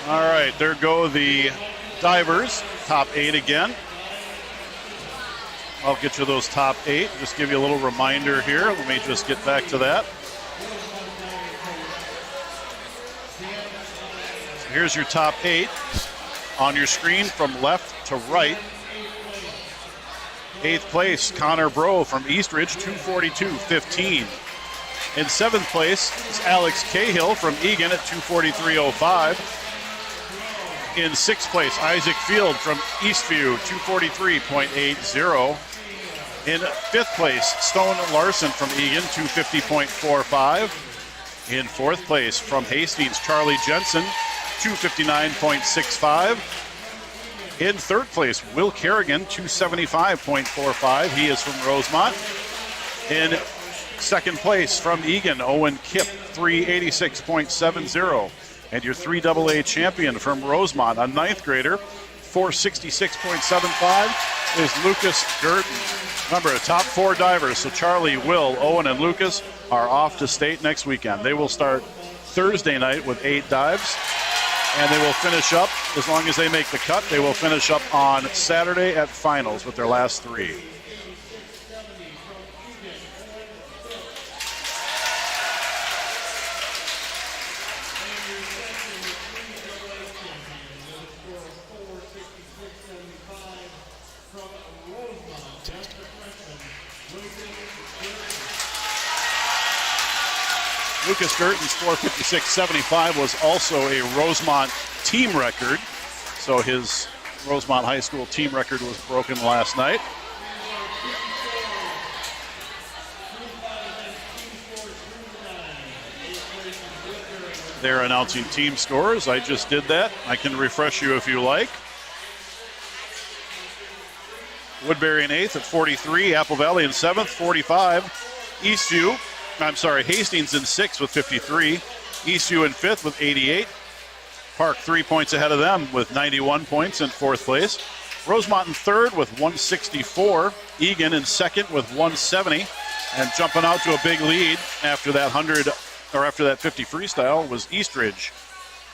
All right, there go the divers, top 8 again. I'll get you those top 8. Just give you a little reminder here. Let me just get back to that. So here's your top 8 on your screen from left to right. 8th place, Connor Bro from Eastridge, 242.15. In 7th place is Alex Cahill from Eagan at 243.05. In 6th place, Isaac Field from Eastview, 243.80. In 5th place, Stone Larson from Eagan, 250.45. In 4th place, from Hastings, Charlie Jensen, 259.65. In 3rd place, Will Kerrigan, 275.45. He is from Rosemount. In 2nd place, from Eagan, Owen Kipp, 386.70. And your 3AA champion from Rosemount, a 9th grader, 466.75, is Lucas Gurton. Remember, the top 4 divers, so Charlie, Will, Owen, and Lucas are off to state next weekend. They will start Thursday night with 8 dives, and they will finish up, as long as they make the cut, they will finish up on Saturday at finals with their last 3. Lucas Gurton's 456.75 was also a Rosemount team record. So his Rosemount High School team record was broken last night. They're announcing team scores. I just did that. I can refresh you if you like. Woodbury in 8th at 43. Apple Valley in 7th, 45. Hastings in 6th with 53. Eastview in 5th with 88. Park 3 points ahead of them with 91 points in 4th place. Rosemount in 3rd with 164. Eagan in 2nd with 170. And jumping out to a big lead after that 50 freestyle was Eastridge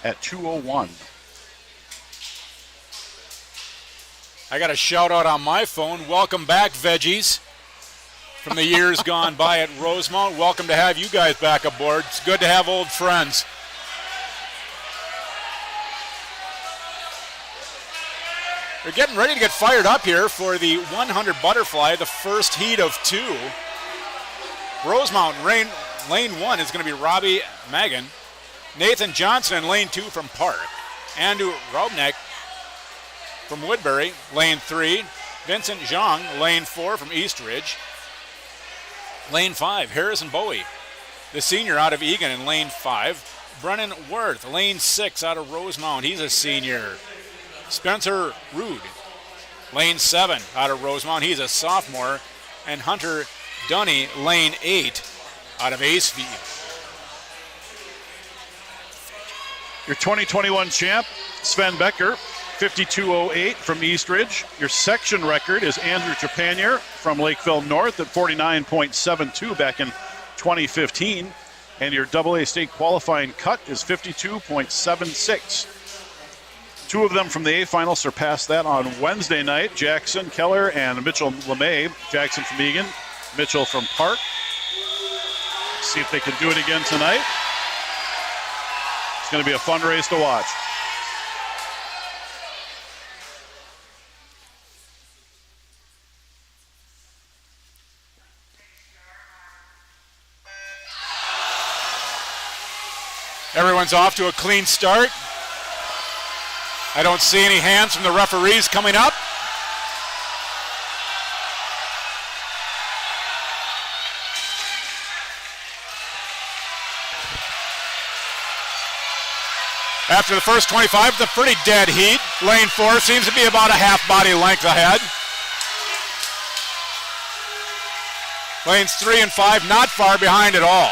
at 201. I got a shout out on my phone. Welcome back, Veggies. From the years gone by at Rosemount. Welcome to have you guys back aboard. It's good to have old friends. We're getting ready to get fired up here for the 100 butterfly, the first heat of 2. Rosemount, lane 1 is going to be Robbie Magan. Nathan Johnson in lane 2 from Park. Andrew Robnek from Woodbury, lane 3. Vincent Zhang, lane 4 from Eastridge. Lane 5, Harrison Bowie, the senior out of Eagan in lane 5. Brennan Worth, lane 6 out of Rosemount. He's a senior. Spencer Rude, lane 7 out of Rosemount. He's a sophomore. And Hunter Dunny, lane 8 out of Eastview. Your 2021 champ, Sven Becker, 52.08 from Eastridge. Your section record is Andrew Trepanier from Lakeville North at 49.72 back in 2015. And your AA state qualifying cut is 52.76. 2 of them from the A final surpassed that on Wednesday night. Jackson Keller and Mitchell LeMay. Jackson from Eagan, Mitchell from Park. See if they can do it again tonight. It's going to be a fun race to watch. Everyone's off to a clean start. I don't see any hands from the referees coming up. After the first 25, it's a pretty dead heat. Lane 4 seems to be about a half body length ahead. Lanes 3 and 5 not far behind at all.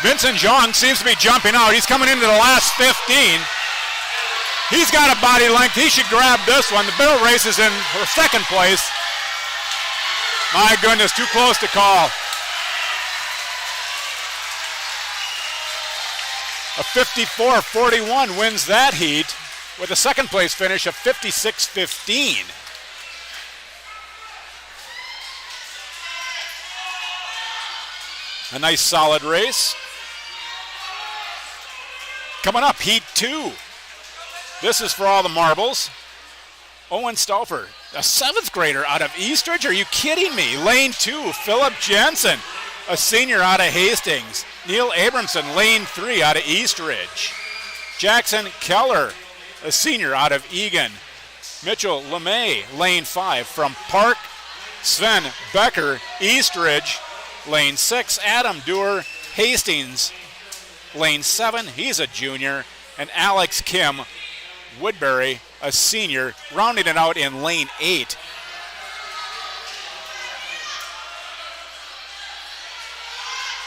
Vincent Zhang seems to be jumping out. He's coming into the last 15. He's got a body length. He should grab this one. The Bill race is in for second place. My goodness, too close to call. A 54-41 wins that heat with a second place finish of 56-15. A nice solid race. Coming up, Heat 2. This is for all the marbles. Owen Stauffer, a 7th grader out of Eastridge. Are you kidding me? Lane 2, Philip Jensen, a senior out of Hastings. Neil Abramson, lane 3 out of Eastridge. Jackson Keller, a senior out of Eagan. Mitchell LeMay, lane 5 from Park. Sven Becker, Eastridge, lane 6. Adam Dewar, Hastings, lane 7. He's a junior. And Alex Kim, Woodbury, a senior, rounding it out in lane 8.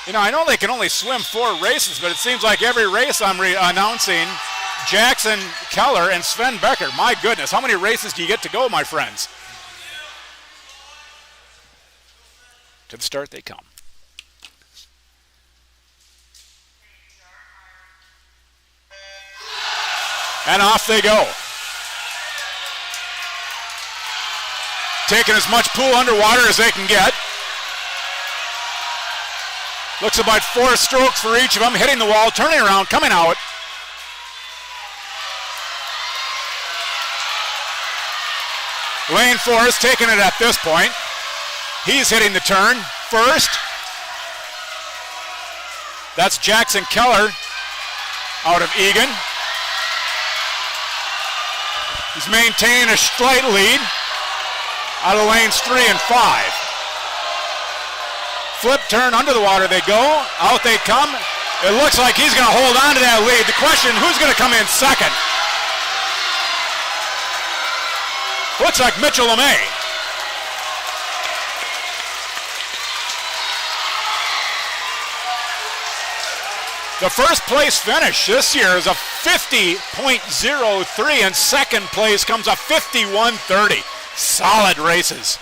You know, I know they can only swim 4 races, but it seems like every race I'm announcing Jackson Keller and Sven Becker. My goodness, how many races do you get to go, my friends? To the start they come. And off they go. Taking as much pool underwater as they can get. Looks about 4 strokes for each of them, hitting the wall, turning around, coming out. Lane 4 is taking it at this point. He's hitting the turn first. That's Jackson Keller out of Eagan. He's maintaining a slight lead out of lanes 3 and 5. Flip turn under the water they go. Out they come. It looks like he's going to hold on to that lead. The question, who's going to come in second? Looks like Mitchell LeMay. The first place finish this year is a 50.03, and second place comes a 51.30. Solid races.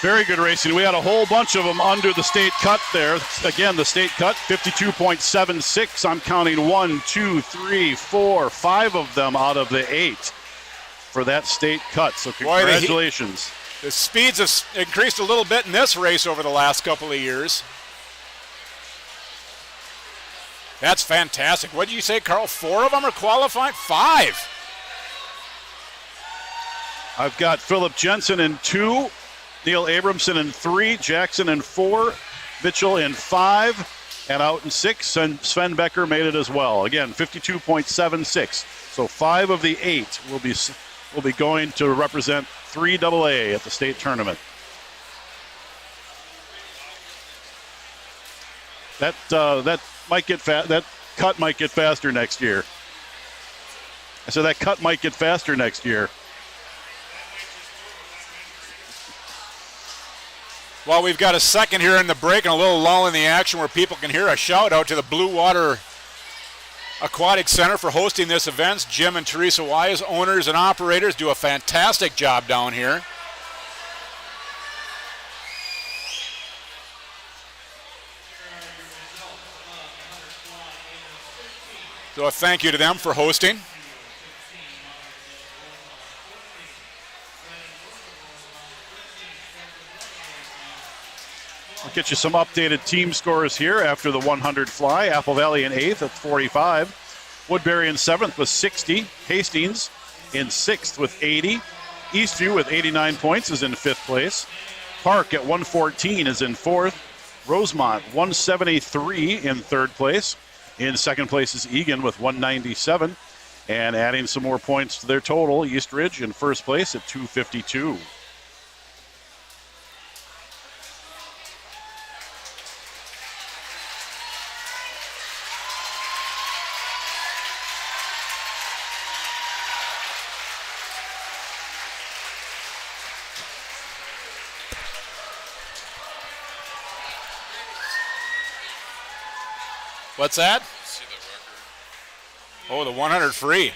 Very good racing. We had a whole bunch of them under the state cut there. Again, the state cut, 52.76. I'm counting 1, 2, 3, 4, 5 of them out of the 8 for that state cut. So congratulations. The speeds have increased a little bit in this race over the last couple of years. That's fantastic. What did you say, Carl? 4 of them are qualified? 5. I've got Philip Jensen in 2, Neil Abramson in 3, Jackson in 4, Mitchell in 5, and out in 6, and Sven Becker made it as well. Again, 52.76. So 5 of the 8 will be going to represent 3AA at the state tournament. That might get that cut might get faster next year. I said that cut might get faster next year. Well, we've got a second here in the break and a little lull in the action where people can hear a shout out to the Blue Water Aquatic Center for hosting this event. Jim and Teresa Wise, owners and operators, do a fantastic job down here. So a thank you to them for hosting. I'll get you some updated team scores here after the 100 fly. Apple Valley in 8th at 45. Woodbury in 7th with 60. Hastings in 6th with 80. Eastview with 89 points is in 5th place. Park at 114 is in 4th. Rosemount 173 in 3rd place. In 2nd place is Eagan with 197. And adding some more points to their total, East Ridge in 1st place at 252. What's that? Oh, the 100 free.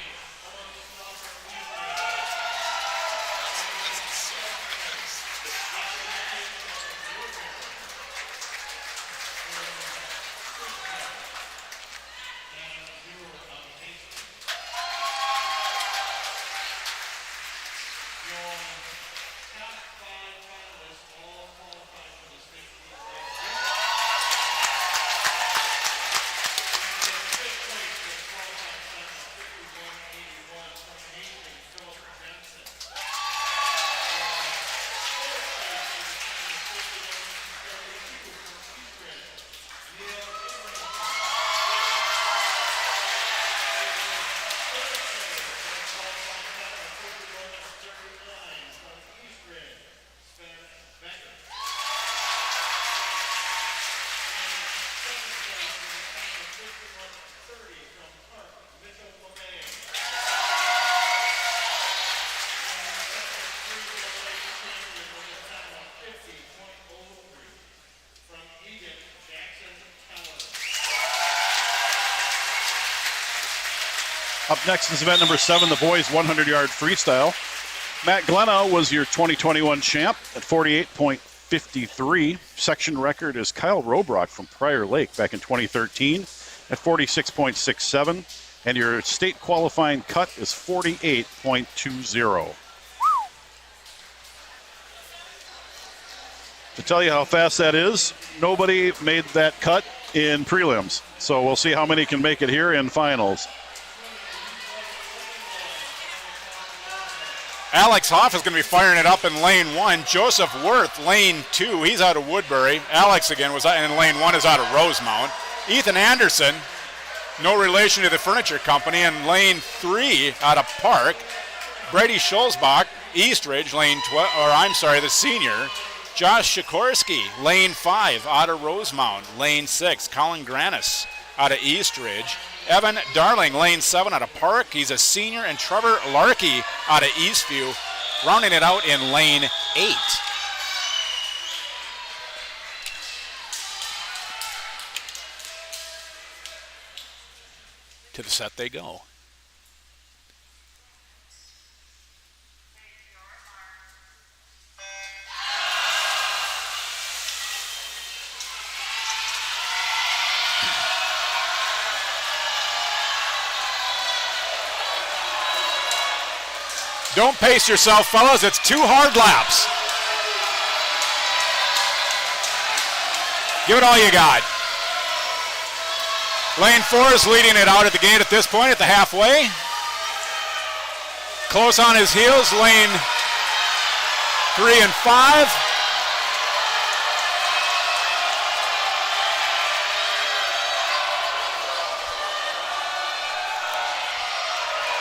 Up next is event number 7, the boys 100-yard freestyle. Matt Glenna was your 2021 champ at 48.53. Section record is Kyle Robrock from Prior Lake back in 2013 at 46.67. And your state qualifying cut is 48.20. To tell you how fast that is, nobody made that cut in prelims. So we'll see how many can make it here in finals. Alex Hoff is going to be firing it up in lane 1. Joseph Worth, lane 2. He's out of Woodbury. Alex again was in lane 1, is out of Rosemount. Ethan Anderson, no relation to the furniture company, in lane 3 out of Park. Brady Schulzbach, East Ridge, the senior. Josh Sikorsky, lane 5 out of Rosemount. Lane 6, Colin Granis out of East Ridge. Evan Darling, lane 7 out of Park. He's a senior. And Trevor Larkey out of Eastview, rounding it out in lane 8. To the set they go. Don't pace yourself, fellas. It's 2 hard laps. Give it all you got. Lane 4 is leading it out at the gate at this point, at the halfway. Close on his heels, lane 3 and 5.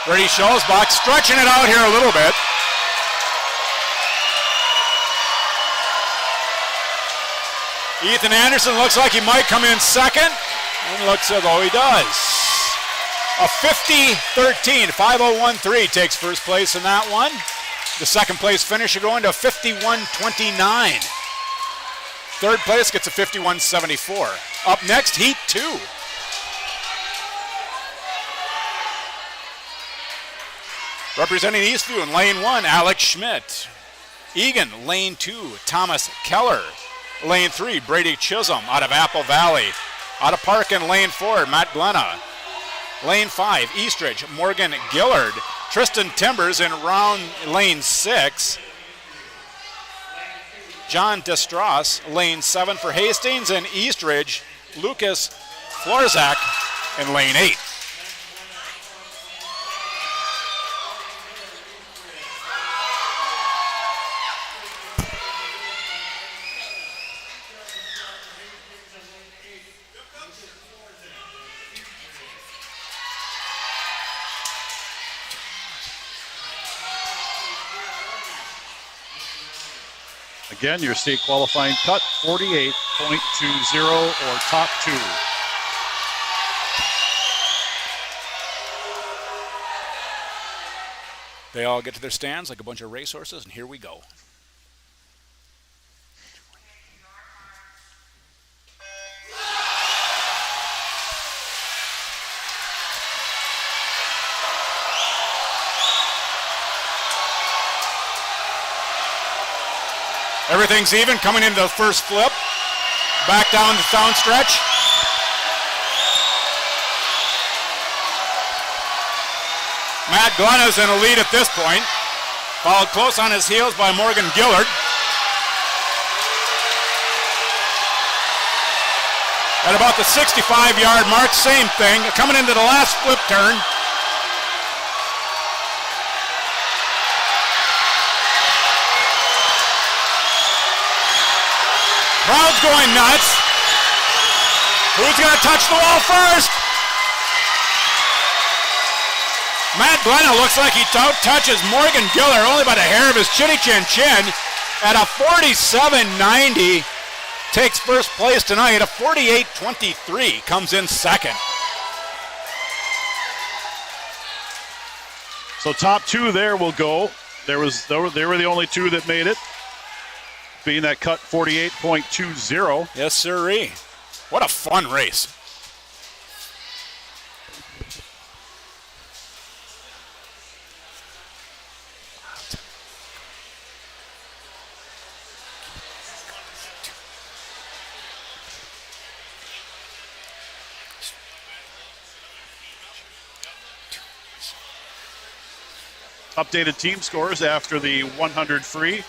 Brady Schulzbach stretching it out here a little bit. Ethan Anderson looks like he might come in second. And looks as though he does. A 50-13, 50-13 takes first place in that one. The second place finisher going to 51-29. Third place gets a 51-74. Up next, Heat 2. Representing Eastview in lane 1, Alex Schmidt. Eagan, lane 2, Thomas Keller. Lane 3, Brady Chisholm out of Apple Valley. Out of Park in lane 4, Matt Glenna. Lane 5, Eastridge, Morgan Gillard. Tristan Timbers in lane 6. John Destros, lane 7 for Hastings, and Eastridge, Lucas Florzak in lane 8. Again, your state qualifying cut, 48.20 or top 2. They all get to their stands like a bunch of racehorses, and here we go. Everything's even coming into the first flip. Back down the down stretch. Matt Glenn is in a lead at this point. Followed close on his heels by Morgan Gillard. At about the 65-yard mark, same thing. Coming into the last flip turn. Crowd's going nuts. Who's going to touch the wall first? Matt Glenna looks like he touches Morgan Giller only by the hair of his chinny chin at a 47.90. Takes first place tonight. A 48.23 comes in second. So top 2 there will go. They were the only 2 that made it, being that cut 48.20. Yes, sirree. What a fun race. Updated team scores after the 100 free.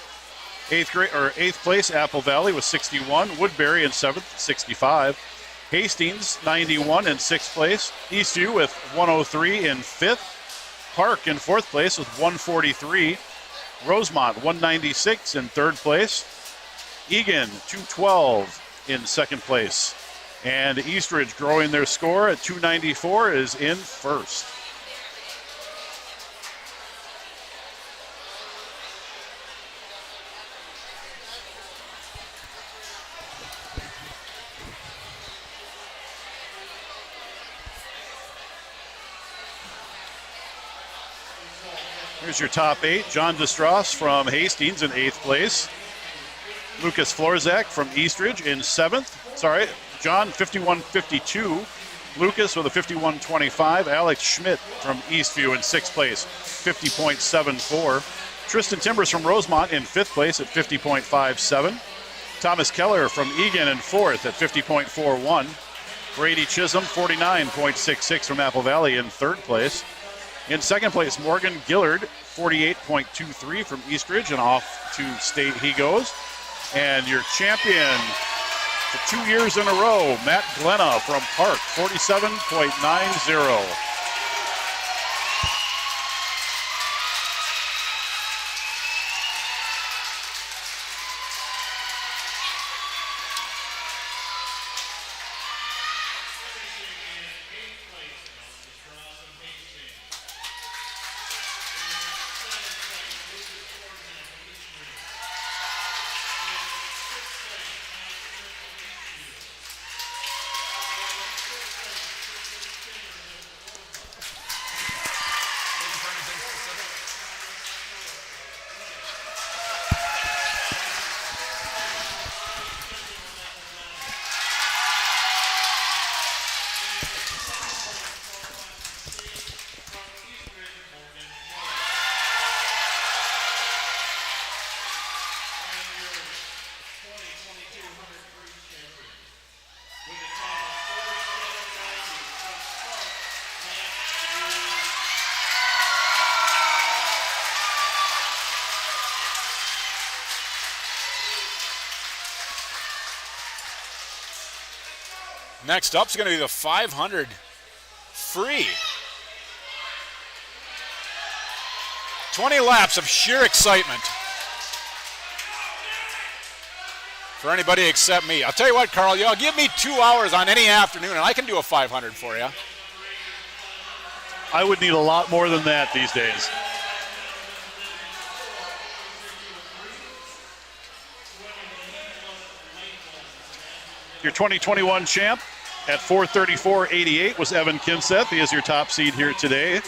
Eighth place, Apple Valley with 61. Woodbury in 7th, 65. Hastings, 91 in 6th place. Eastview with 103 in 5th. Park in 4th place with 143. Rosemount, 196 in 3rd place. Eagan, 212 in 2nd place. And Eastridge, growing their score at 294, is in 1st. Here's your top 8. John Destros from Hastings in 8th place. Lucas Florzak from Eastridge in 7th. John 51.52. Lucas with a 51.25. Alex Schmidt from Eastview in 6th place, 50.74. Tristan Timbers from Rosemount in 5th place at 50.57. Thomas Keller from Eagan in 4th at 50.41. Brady Chisholm, 49.66 from Apple Valley in 3rd place. In 2nd place, Morgan Gillard, 48.23 from Eastridge, and off to state he goes. And your champion for 2 years in a row, Matt Glenna from Park, 47.90. Next up is going to be the 500 free. 20 laps of sheer excitement for anybody except me. I'll tell you what, Carl, y'all give me 2 hours on any afternoon and I can do a 500 for you. I would need a lot more than that these days. Your 2021 champ at 4:34.88 was Evan Kinseth. He is your top seed here today.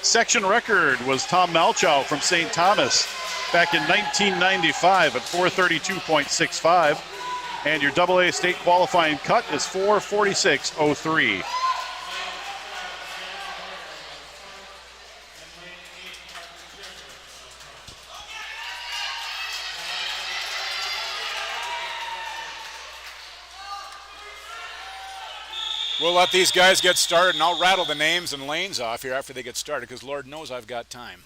Section record was Tom Malchow from St. Thomas back in 1995 at 4:32.65. And your AA state qualifying cut is 4:46.03. We'll let these guys get started, and I'll rattle the names and lanes off here after they get started, because Lord knows I've got time.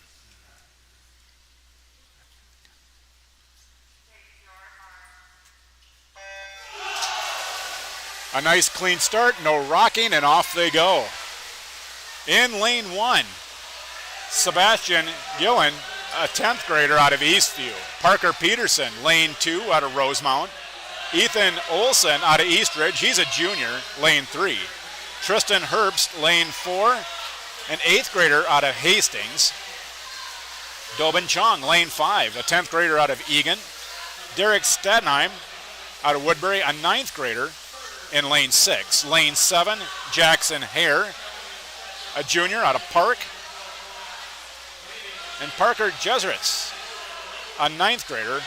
A nice clean start, no rocking, and off they go. In lane 1, Sebastian Gillen, a 10th grader out of Eastview. Parker Peterson, lane 2 out of Rosemount. Ethan Olson out of Eastridge, he's a junior, lane 3. Tristan Herbst, lane 4, an 8th grader out of Hastings. Dobin Chong, lane 5, a 10th grader out of Eagan. Derek Stadenheim out of Woodbury, a 9th grader in lane 6. Lane 7, Jackson Hare, a junior out of Park. And Parker Jesuits, a 9th grader.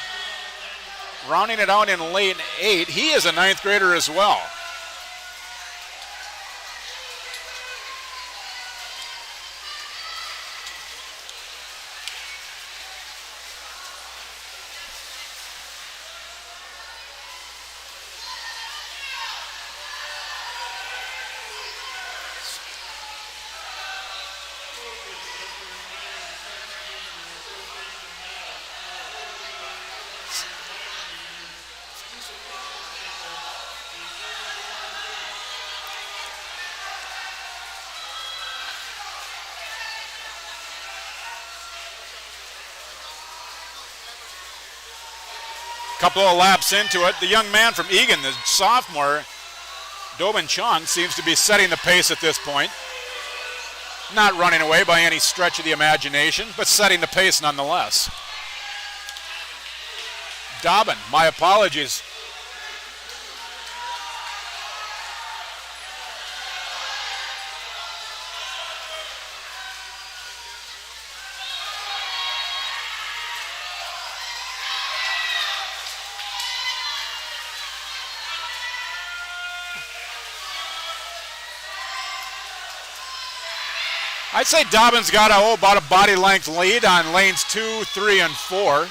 Rounding it out in lane 8, he is a 9th grader as well. Couple of laps into it, the young man from Eagan, the sophomore, Dobin Chong, seems to be setting the pace at this point. Not running away by any stretch of the imagination, but setting the pace nonetheless. Dobbin, my apologies. I'd say Dobbin's got about a body length lead on lanes 2, 3, and 4.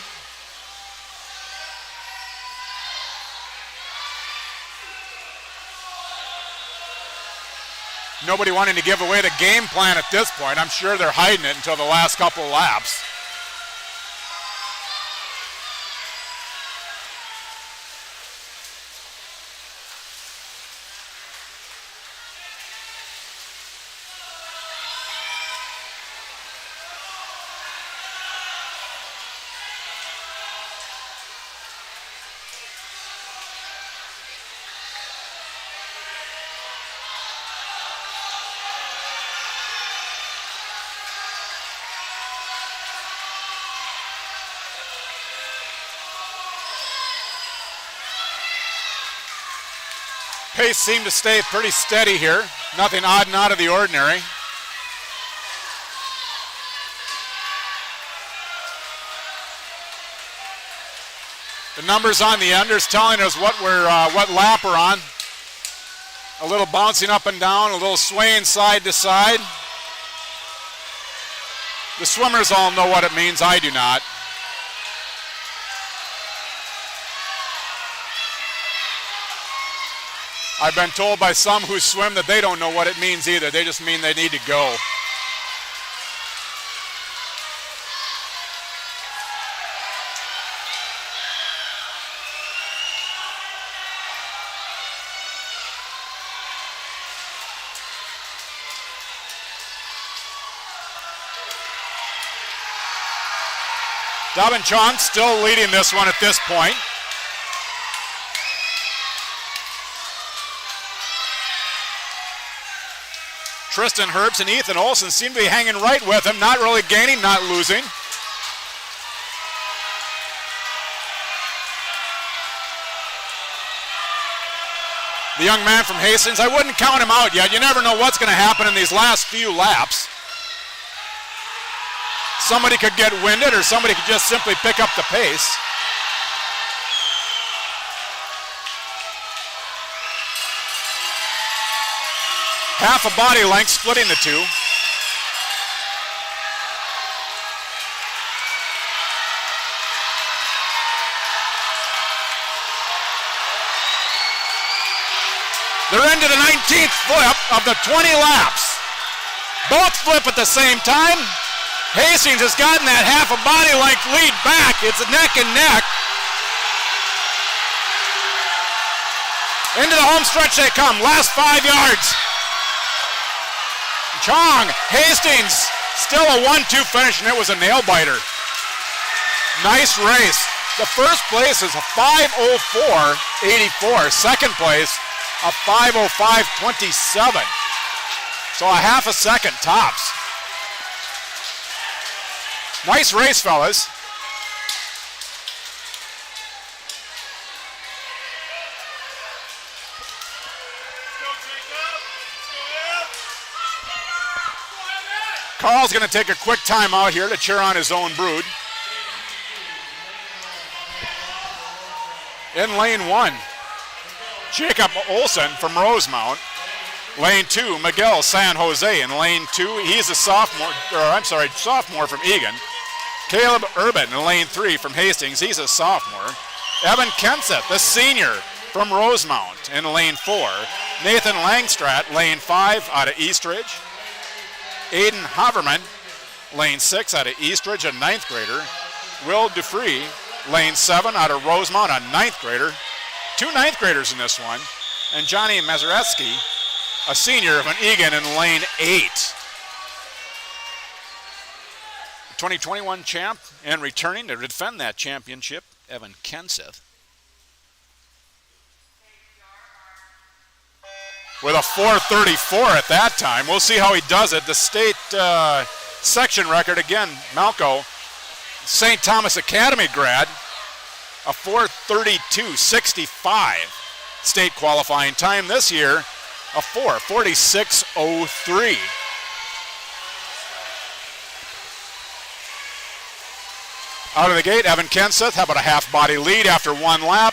Nobody wanting to give away the game plan at this point. I'm sure they're hiding it until the last couple laps. Pace seemed to stay pretty steady here. Nothing odd and out of the ordinary. The numbers on the end is telling us what lap we're on. A little bouncing up and down, a little swaying side to side. The swimmers all know what it means. I do not. I've been told by some who swim that they don't know what it means either. They just mean they need to go. Davin Chong still leading this one at this point. Tristan Herbst and Ethan Olsen seem to be hanging right with him, not really gaining, not losing. The young man from Hastings, I wouldn't count him out yet. You never know what's going to happen in these last few laps. Somebody could get winded or somebody could just simply pick up the pace. Half a body length splitting the two. They're into the 19th flip of the 20 laps. Both flip at the same time. Hastings has gotten that half a body length lead back. It's neck and neck. Into the home stretch they come. Last 5 yards. Chong, Hastings, still a 1-2 finish, and it was a nail biter. Nice race. The first place is a 5:04.84. Second place, a 5:05.27. So a half a second tops. Nice race, fellas. Carl's going to take a quick time out here to cheer on his own brood. In lane 1, Jacob Olsen from Rosemount. Lane 2, Miguel San Jose. In lane 2, he's a sophomore from Eagan. Caleb Urban in lane 3 from Hastings. He's a sophomore. Evan Kenseth, the senior from Rosemount in lane 4. Nathan Langstrat, lane 5 out of Eastridge. Aiden Haverman, lane 6 out of Eastridge, a 9th grader. Will Dufree, lane 7 out of Rosemount, a 9th grader. 2 9th graders in this one. And Johnny Mazuretsky, a senior from Eagan in lane 8. 2021 champ and returning to defend that championship, Evan Kenseth. With a 4:34 at that time. We'll see how he does it. The state section record, again, Malco, St. Thomas Academy grad, a 4:32.65 state qualifying time this year, a 4:46.03. Out of the gate, Evan Kenseth, how about a half body lead after 1 lap?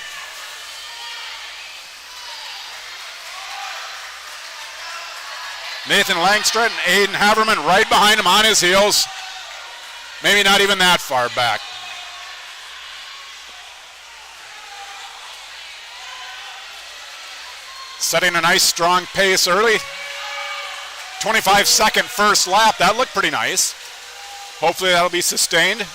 Nathan Langstrat and Aiden Haverman right behind him on his heels. Maybe not even that far back. Setting a nice strong pace early. 25-second first lap, that looked pretty nice. Hopefully that'll be sustained.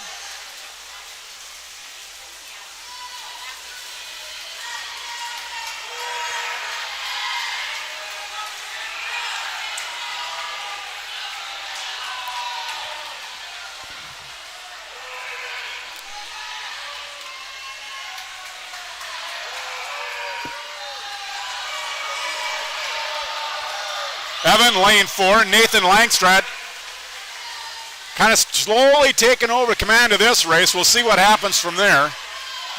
Evan, lane 4, Nathan Langstrat kind of slowly taking over command of this race. We'll see what happens from there.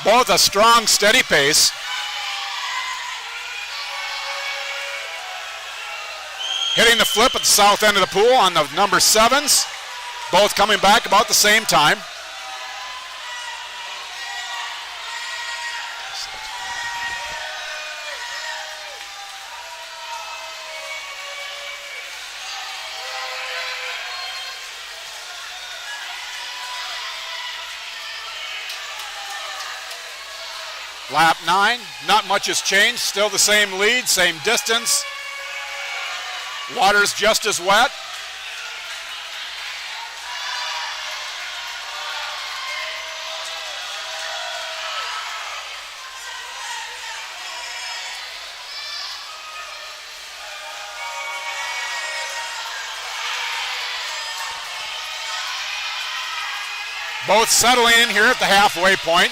Both a strong, steady pace. Hitting the flip at the south end of the pool on the number 7s. Both coming back about the same time. Lap 9, not much has changed. Still the same lead, same distance. Water's just as wet. Both settling in here at the halfway point.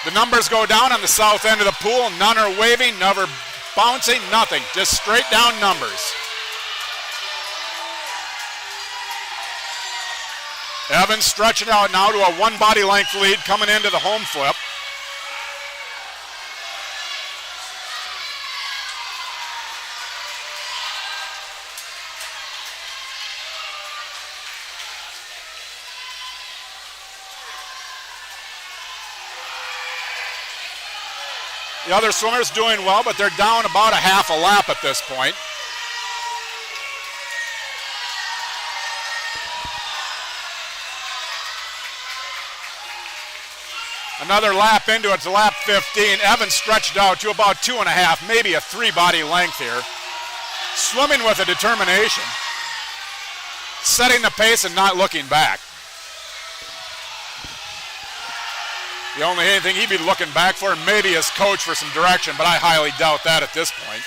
The numbers go down on the south end of the pool. None are waving, none are bouncing, nothing. Just straight down numbers. Evans stretching out now to a one body length lead coming into the home flip. The other swimmers doing well, but they're down about a half a lap at this point. Another lap into it to lap 15. Evans stretched out to about 2.5, maybe a 3-body length here. Swimming with a determination. Setting the pace and not looking back. The only thing he'd be looking back for, maybe his coach for some direction, but I highly doubt that at this point.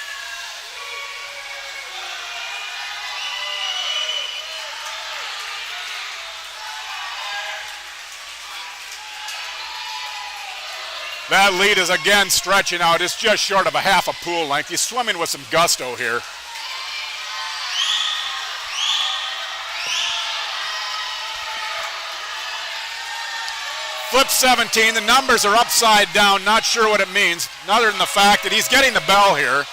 That lead is again stretching out. It's just short of a half a pool length. He's swimming with some gusto here. Flip 17, the numbers are upside down, not sure what it means, other than the fact that he's getting the bell here.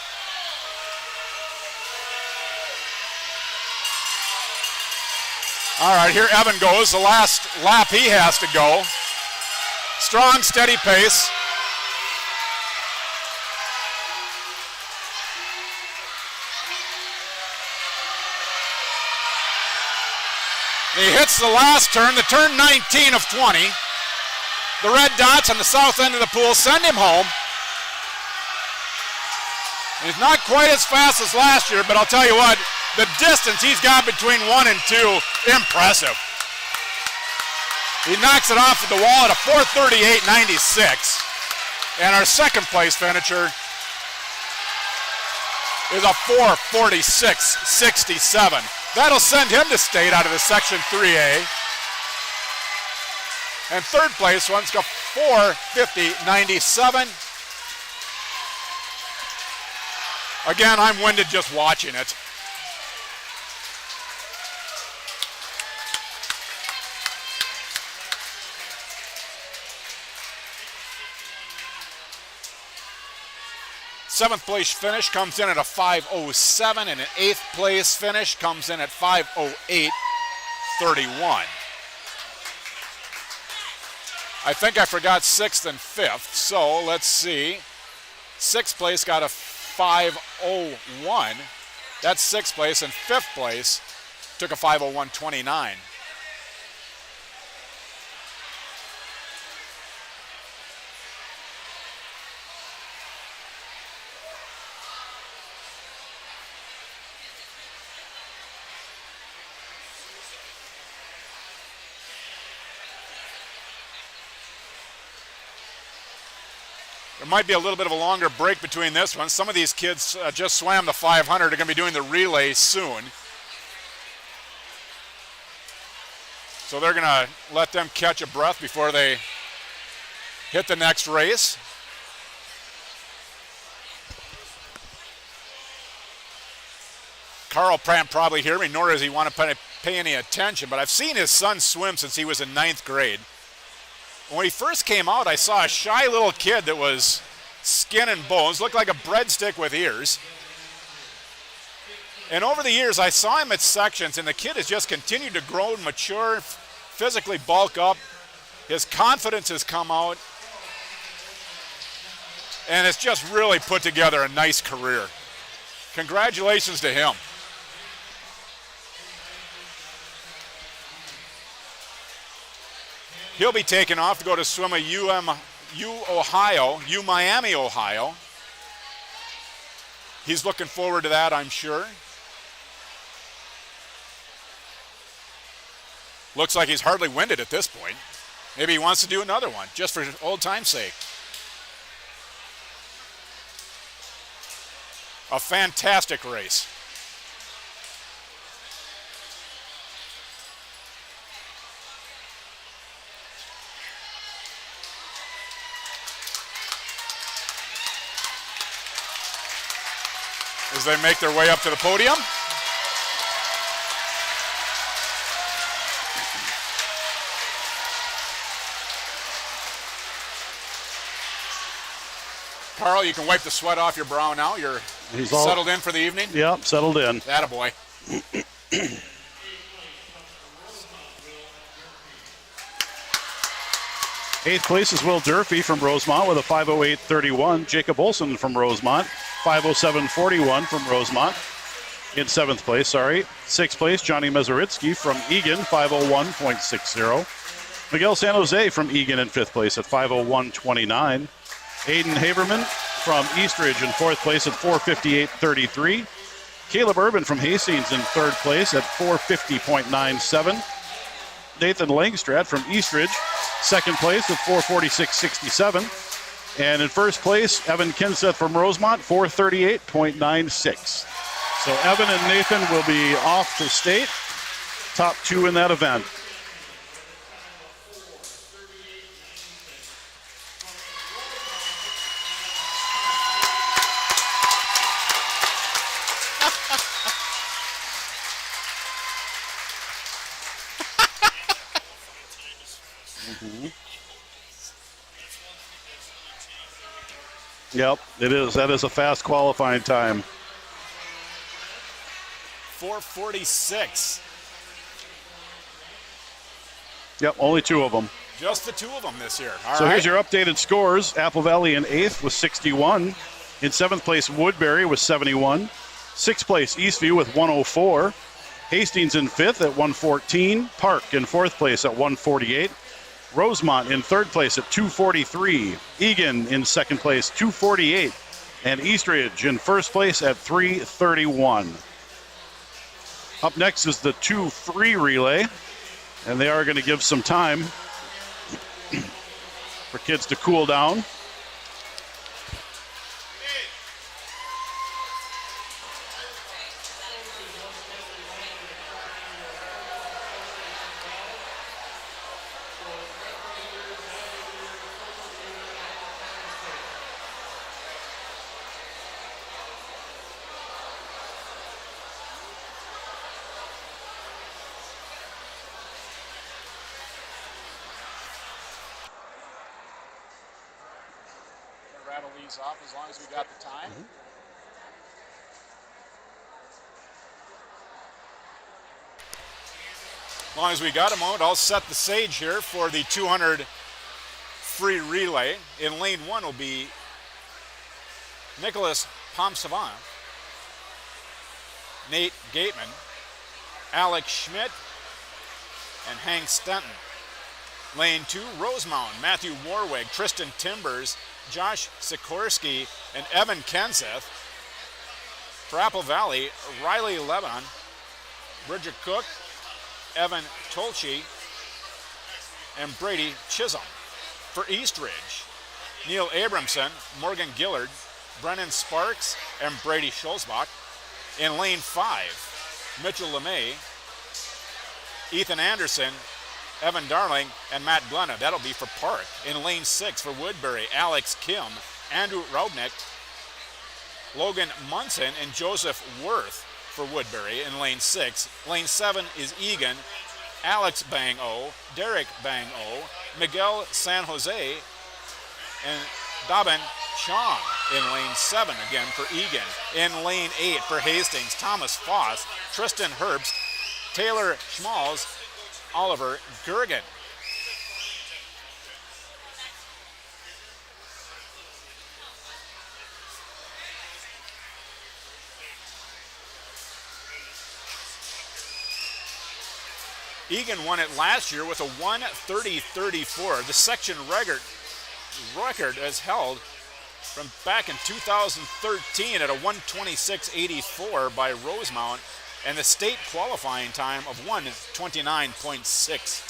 All right, here Evan goes, the last lap he has to go. Strong, steady pace. He hits the last turn, the turn 19 of 20. The red dots on the south end of the pool send him home. He's not quite as fast as last year, but I'll tell you what, the distance he's got between 1 and 2, impressive. He knocks it off at the wall at a 4:38.96. And our second place finisher is a 4:46.67. That'll send him to state out of the Section 3A. And third place one's got 4:50.97. Again, I'm winded just watching it. Seventh place finish comes in at a 5:07, and an eighth place finish comes in at 5:08.31. I think I forgot sixth and fifth, so let's see. Sixth place got a 5:01. That's sixth place, and fifth place took a 5:01.29. There might be a little bit of a longer break between this one. Some of these kids just swam the 500. Are going to be doing the relay soon. So they're going to let them catch a breath before they hit the next race. Carl can't probably hear me, nor does he want to pay any attention, but I've seen his son swim since he was in 9th grade. When he first came out, I saw a shy little kid that was skin and bones, looked like a breadstick with ears. And over the years, I saw him at sections, and the kid has just continued to grow and mature, physically bulk up. His confidence has come out, and it's just really put together a nice career. Congratulations to him. He'll be taken off to go to swim a Miami, Ohio. He's looking forward to that, I'm sure. Looks like he's hardly winded at this point. Maybe he wants to do another one, just for old time's sake. A fantastic race. as they make their way up to the podium. Carl, you can wipe the sweat off your brow now. You're settled in for the evening? Yep, settled in. Attaboy. Eighth place is Will Durfee from Rosemount with a 5:08.31. Jacob Olson from Rosemount, 5:07.41 from Rosemount. In seventh place, Sixth place, Johnny Mezaritsky from Eagan, 5:01.60. Miguel San Jose from Eagan in fifth place at 5:01.29. Aiden Haberman from Eastridge in fourth place at 4:58.33. Caleb Urban from Hastings in third place at 4:50.97. Nathan Langstrad from Eastridge, second place at 4:46.67. And in first place, Evan Kinseth from Rosemount, 4:38.96. So Evan and Nathan will be off to state, top two in that event. Yep, it is. That is a fast qualifying time. 4:46. Yep, only two of them. Just the two of them this year. So here's your updated scores. Apple Valley in eighth with 61. In seventh place, Woodbury with 71. Sixth place, Eastview with 104. Hastings in fifth at 114. Park in fourth place at 148. Rosemount in third place at 243. Eagan in second place, 248. And Eastridge in first place at 331. Up next is the 2-free relay. And they are going to give some time for kids to cool down. Rattle these off as long as we got the time. As long as we got a moment, I'll set the stage here for the 200 free relay. In lane one will be Nicholas Pomsavant, Nate Gateman, Alex Schmidt, and Hank Stenton. Lane two, Rosemount, Matthew Warwick, Tristan Timbers, Josh Sikorsky, and Evan Kenseth. For Apple Valley, Riley Lebanon, Bridget Cook, Evan Tolchi, and Brady Chisholm. For Eastridge, Neil Abramson, Morgan Gillard, Brennan Sparks, and Brady Schulzbach. In lane five, Mitchell LeMay, Ethan Anderson, Evan Darling, and Matt Glenna. That'll be for Park. In lane six for Woodbury, Alex Kim, Andrew Raubnick, Logan Munson, and Joseph Worth for Woodbury in lane six. Lane seven is Eagan, Alex Bang-O, Derek Bang-O, Miguel San Jose, and Dabin Chong in lane seven again for Eagan. In lane eight for Hastings, Thomas Foss, Tristan Herbst, Taylor Schmalz, Oliver Gergen. Eagan won it last year with a 1:30.34. The section record is held from back in 2013 at a 1:26.84 by Rosemount, and the state qualifying time of 1:29.60.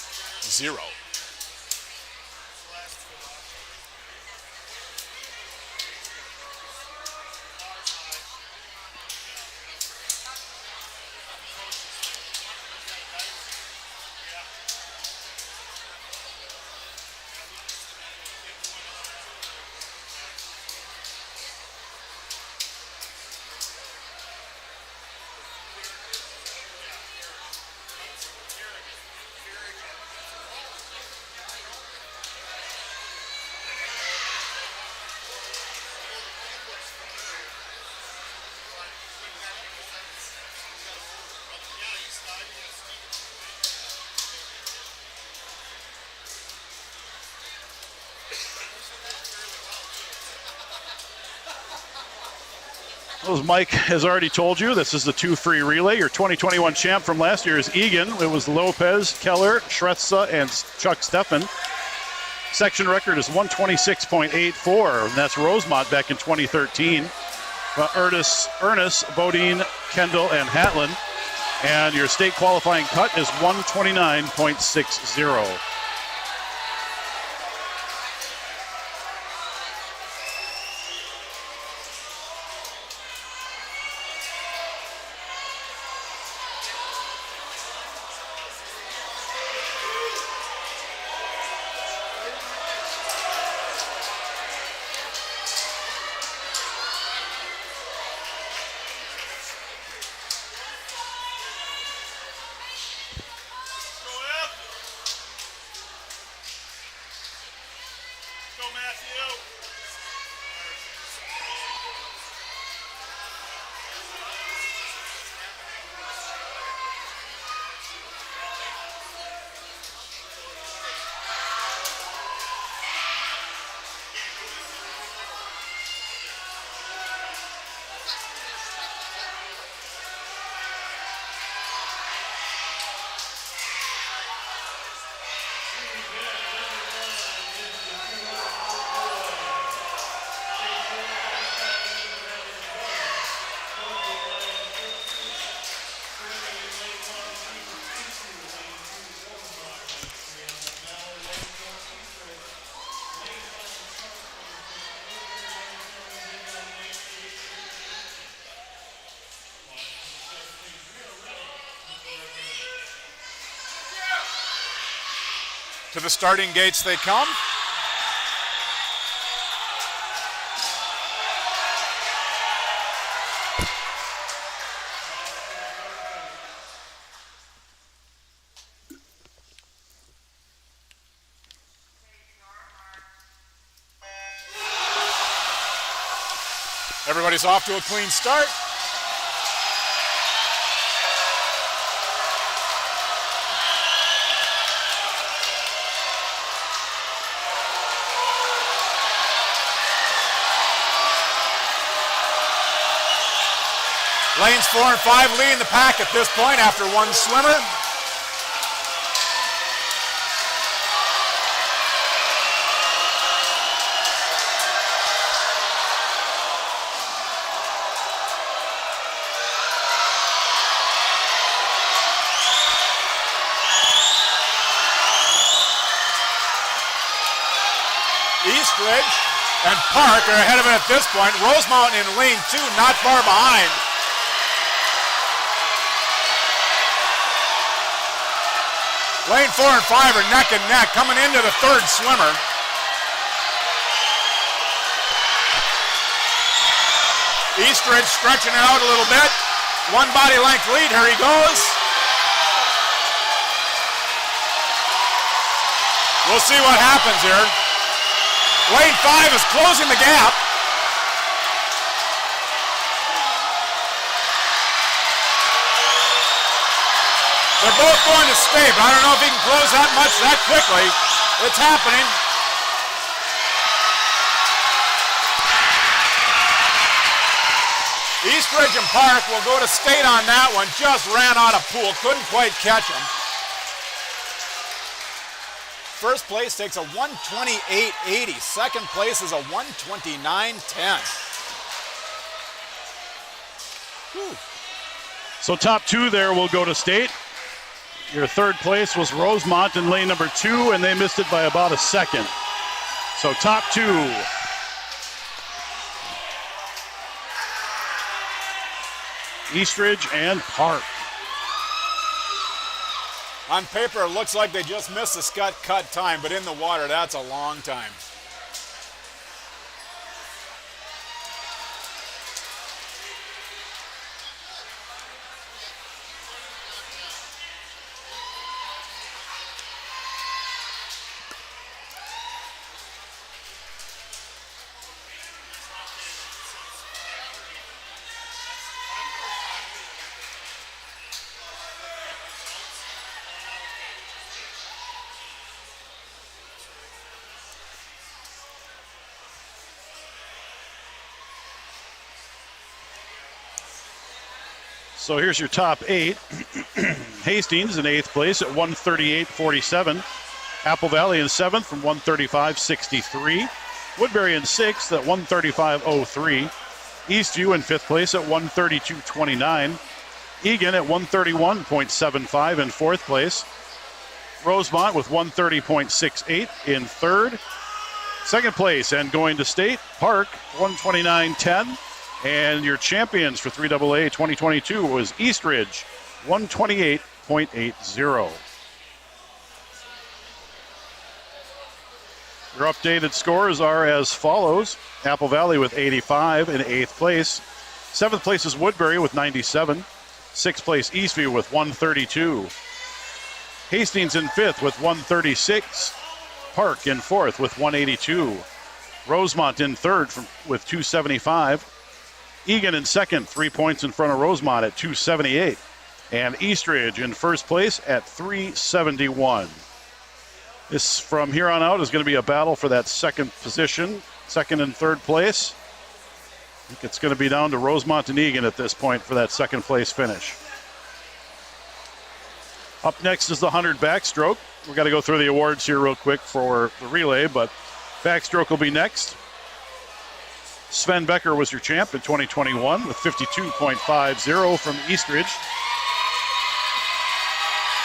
As Mike has already told you, this is the 2 free relay. Your 2021 champ from last year is Eagan. It was Lopez, Keller, Shrestha, and Chuck Steffen. Section record is 126.84, and that's Rosemount back in 2013. Ernest, Bodine, Kendall, and Hatlin. And your state qualifying cut is 129.60. To the starting gates they come. Everybody's off to a clean start. Lanes 4 and 5 leading the pack at this point after one swimmer. Eastridge and Park are ahead of it at this point. Rosemount in lane 2, not far behind. Lane 4 and 5 are neck and neck coming into the third swimmer. Eastridge stretching it out a little bit. One body length lead, here he goes. We'll see what happens here. Lane 5 is closing the gap. They're both going to stay, but I don't know if he can close that much that quickly. It's happening. Eastridge and Park will go to state on that one. Just ran out of pool. Couldn't quite catch him. First place takes a 128.80. Second place is a 129.10. So top 2 there will go to state. Your third place was Rosemount in lane number 2, and they missed it by about a second. So top 2. Eastridge and Park. On paper, it looks like they just missed the cut time, but in the water, that's a long time. So here's your top 8. Hastings in 8th place at 138.47. Apple Valley in 7th from 135.63. Woodbury in 6th at 135.03. Eastview in 5th place at 132.29. Eagan at 131.75 in 4th place. Rosemount with 130.68 in 3rd. 2nd place and going to state, Park 129.10. And your champions for 3AA 2022 was Eastridge 128.80. Your updated scores are as follows. Apple Valley with 85 in 8th place. 7th place is Woodbury with 97. 6th place Eastview with 132. Hastings in 5th with 136. Park in 4th with 182. Rosemount in 3rd with 275. Eagan in 2nd, 3 points in front of Rosemount at 278. And Eastridge in 1st place at 371. This, from here on out, is going to be a battle for that 2nd position, 2nd and 3rd place. I think it's going to be down to Rosemount and Eagan at this point for that 2nd place finish. Up next is the 100 backstroke. We've got to go through the awards here real quick for the relay, but backstroke will be next. Sven Becker was your champ in 2021 with 52.50 from Eastridge.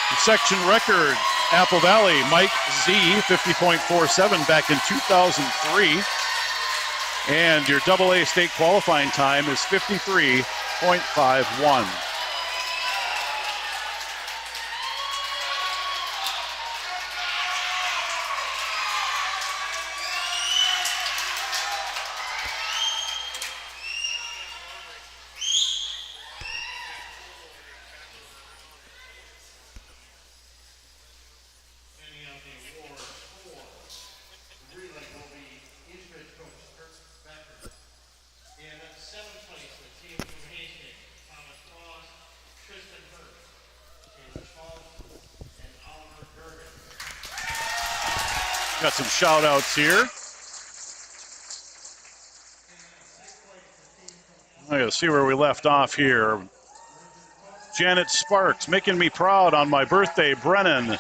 The section record, Apple Valley, Mike Z, 50.47 back in 2003. And your AA state qualifying time is 53.51. Got some shout outs here. I gotta see where we left off here. Janet Sparks, making me proud on my birthday. Brennan.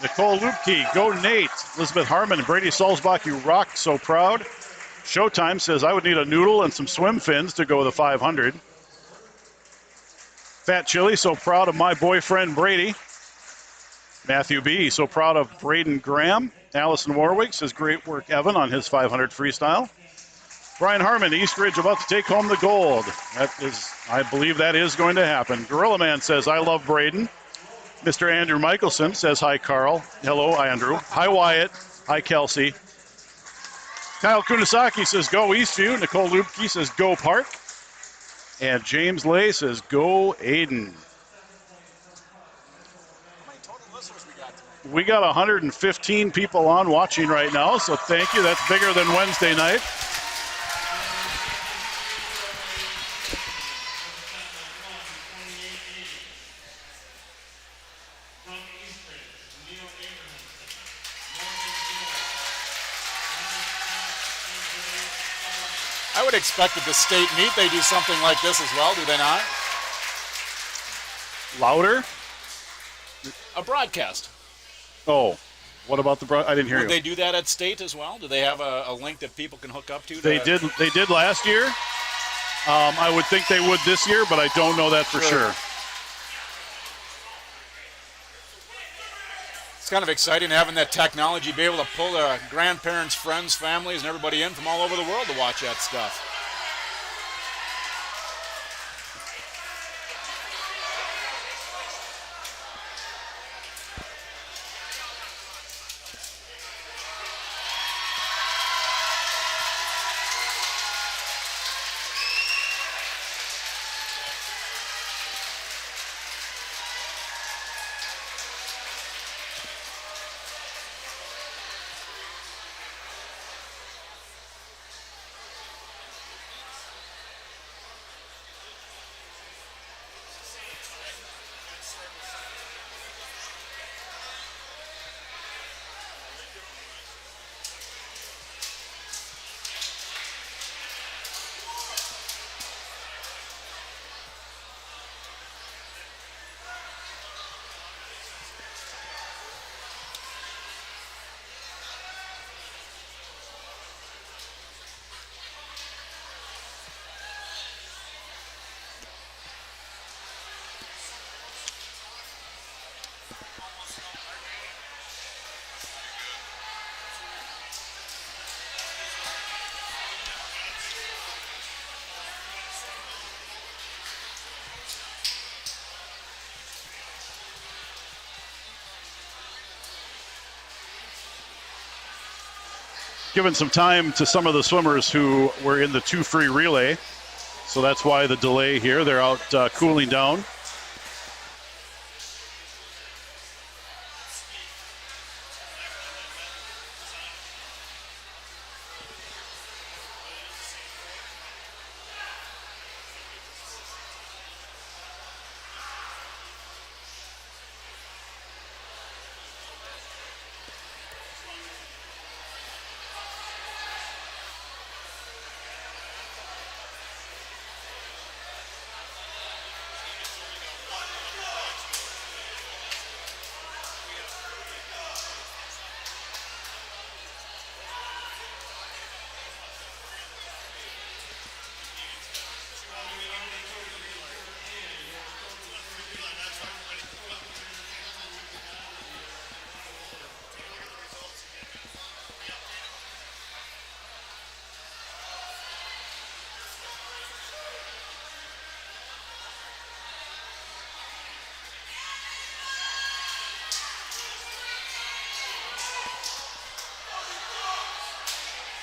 Nicole Lupke, go Nate. Elizabeth Harmon, Brady Salzbach, you rock, so proud. Showtime says I would need a noodle and some swim fins to go the 500. Fat Chili, so proud of my boyfriend Brady. Matthew B, so proud of Braden Graham. Allison Warwick says great work, Evan, on his 500 freestyle. Brian Harmon, Eastridge about to take home the gold. That is, I believe that is going to happen. Gorilla Man says, I love Braden. Mr. Andrew Michelson says, hi, Carl. Hello, Andrew. Hi, Wyatt. Hi, Kelsey. Kyle Kunisaki says, go Eastview. Nicole Lupke says, go Park. And James Lay says, go Aiden. We got 115 people on watching right now, so thank you. That's bigger than Wednesday night. I would expect at the state meet they do something like this as well, do they not? Louder? A broadcast. Oh, what about the I didn't hear Would you. they do that at state as well? Do they have a link that people can hook up to? They did last year. I would think they would this year, but I don't know that for sure. It's kind of exciting having that technology, be able to pull the grandparents, friends, families, and everybody in from all over the world to watch that stuff. given some time to some of the swimmers who were in the 2 free relay. So that's why the delay here. They're out cooling down.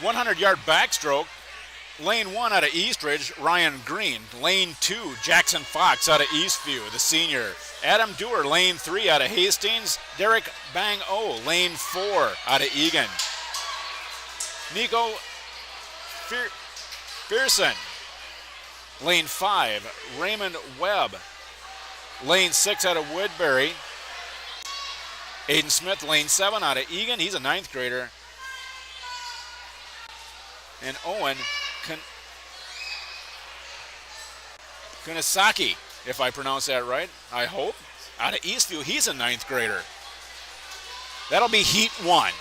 .100-yard backstroke. Lane 1 out of Eastridge, Ryan Green. Lane 2, Jackson Fox out of Eastview, the senior. Adam Dewar, lane 3 out of Hastings. Derek Bang O, lane 4 out of Eagan. Nico Pearson, lane 5. Raymond Webb, lane 6 out of Woodbury. Aiden Smith, lane 7 out of Eagan. He's a 9th grader. And Owen Kunisaki, if I pronounce that right, I hope, out of Eastview. He's a 9th grader. That'll be heat 1.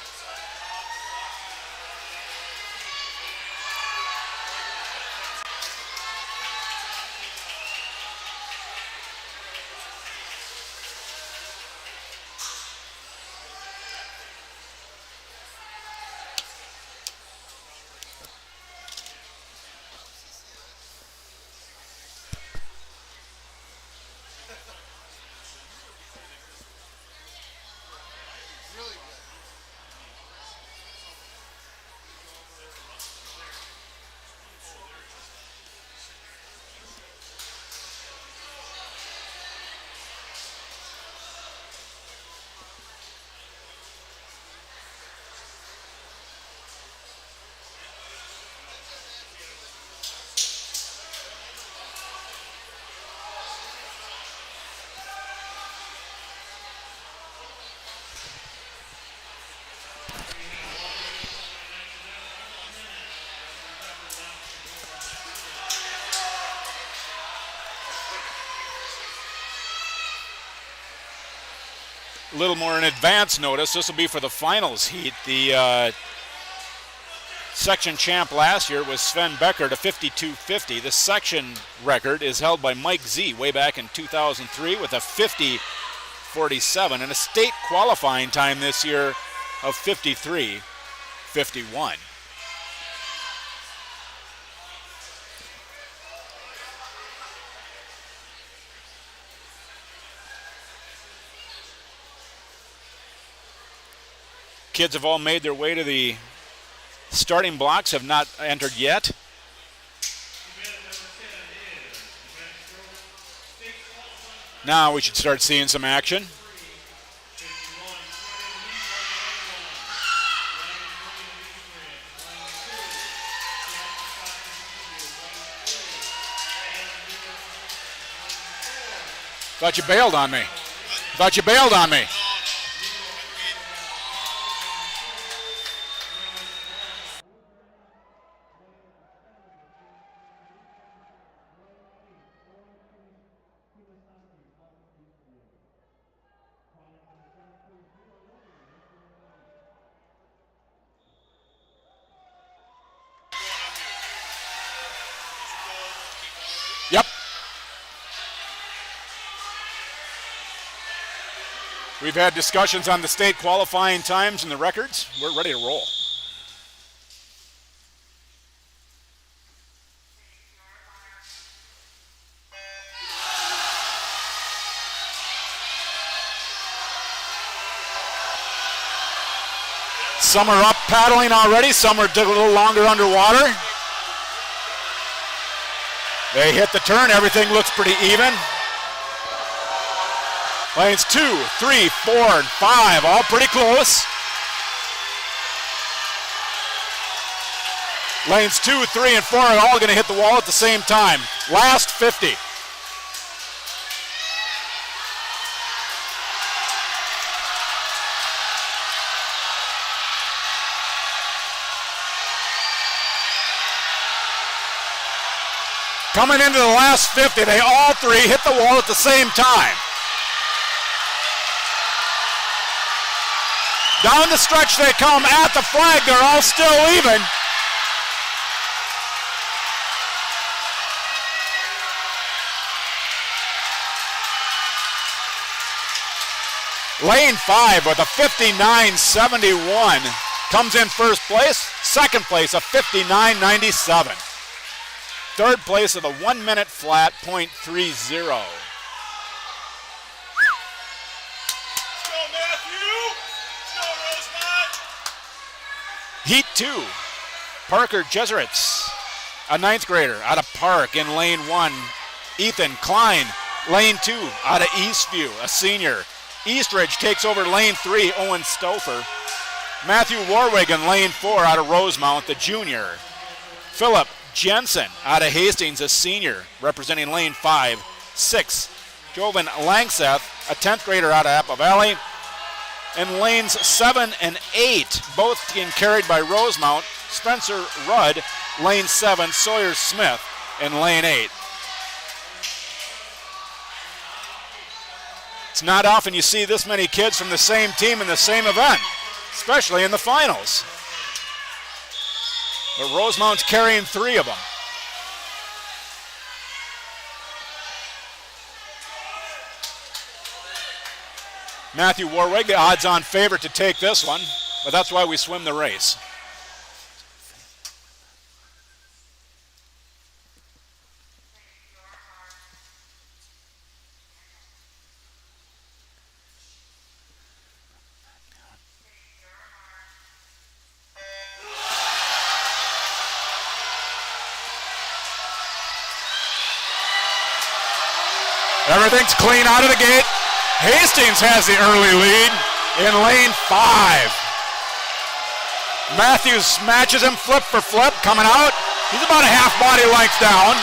A little more in advance notice. This will be for the finals heat. The section champ last year was Sven Becker to 52.50. The section record is held by Mike Z way back in 2003 with a 50.47 and a state qualifying time this year of 53.51. Kids have all made their way to the starting blocks, have not entered yet. Now we should start seeing some action. Thought you bailed on me. Thought you bailed on me. Yep. We've had discussions on the state qualifying times and the records. We're ready to roll. Some are up paddling already. Some are a little longer underwater. They hit the turn. Everything looks pretty even. Lanes 2, 3, 4, and 5, all pretty close. Lanes 2, 3, and 4 are all going to hit the wall at the same time. Last 50. Coming into the last 50, they all three hit the wall at the same time. Down the stretch they come at the flag. They're all still even. Lane 5 with a 59.71 comes in first place. Second place, a 59.97. Third place of the 1 minute flat, .30. Let's go, Matthew! Let's go, Rosemount! Heat 2, Parker Jesuits, a 9th grader out of Park in lane 1. Ethan Klein, lane 2 out of Eastview, a senior. Eastridge takes over lane 3, Owen Stouffer. Matthew Warwig in lane 4 out of Rosemount, the junior. Philip Jensen out of Hastings, a senior, representing lane 5. 6, Jovan Langseth, a 10th grader out of Apple Valley. And lanes 7 and 8, both being carried by Rosemount. Spencer Rudd, lane 7, Sawyer Smith in lane 8. It's not often you see this many kids from the same team in the same event, especially in the finals. But Rosemount's carrying 3 of them. Matthew Warwig, the odds-on favorite to take this one, but that's why we swim the race. Everything's clean out of the gate. Hastings has the early lead in lane 5. Matthews matches him flip for flip, coming out. He's about a half body length down.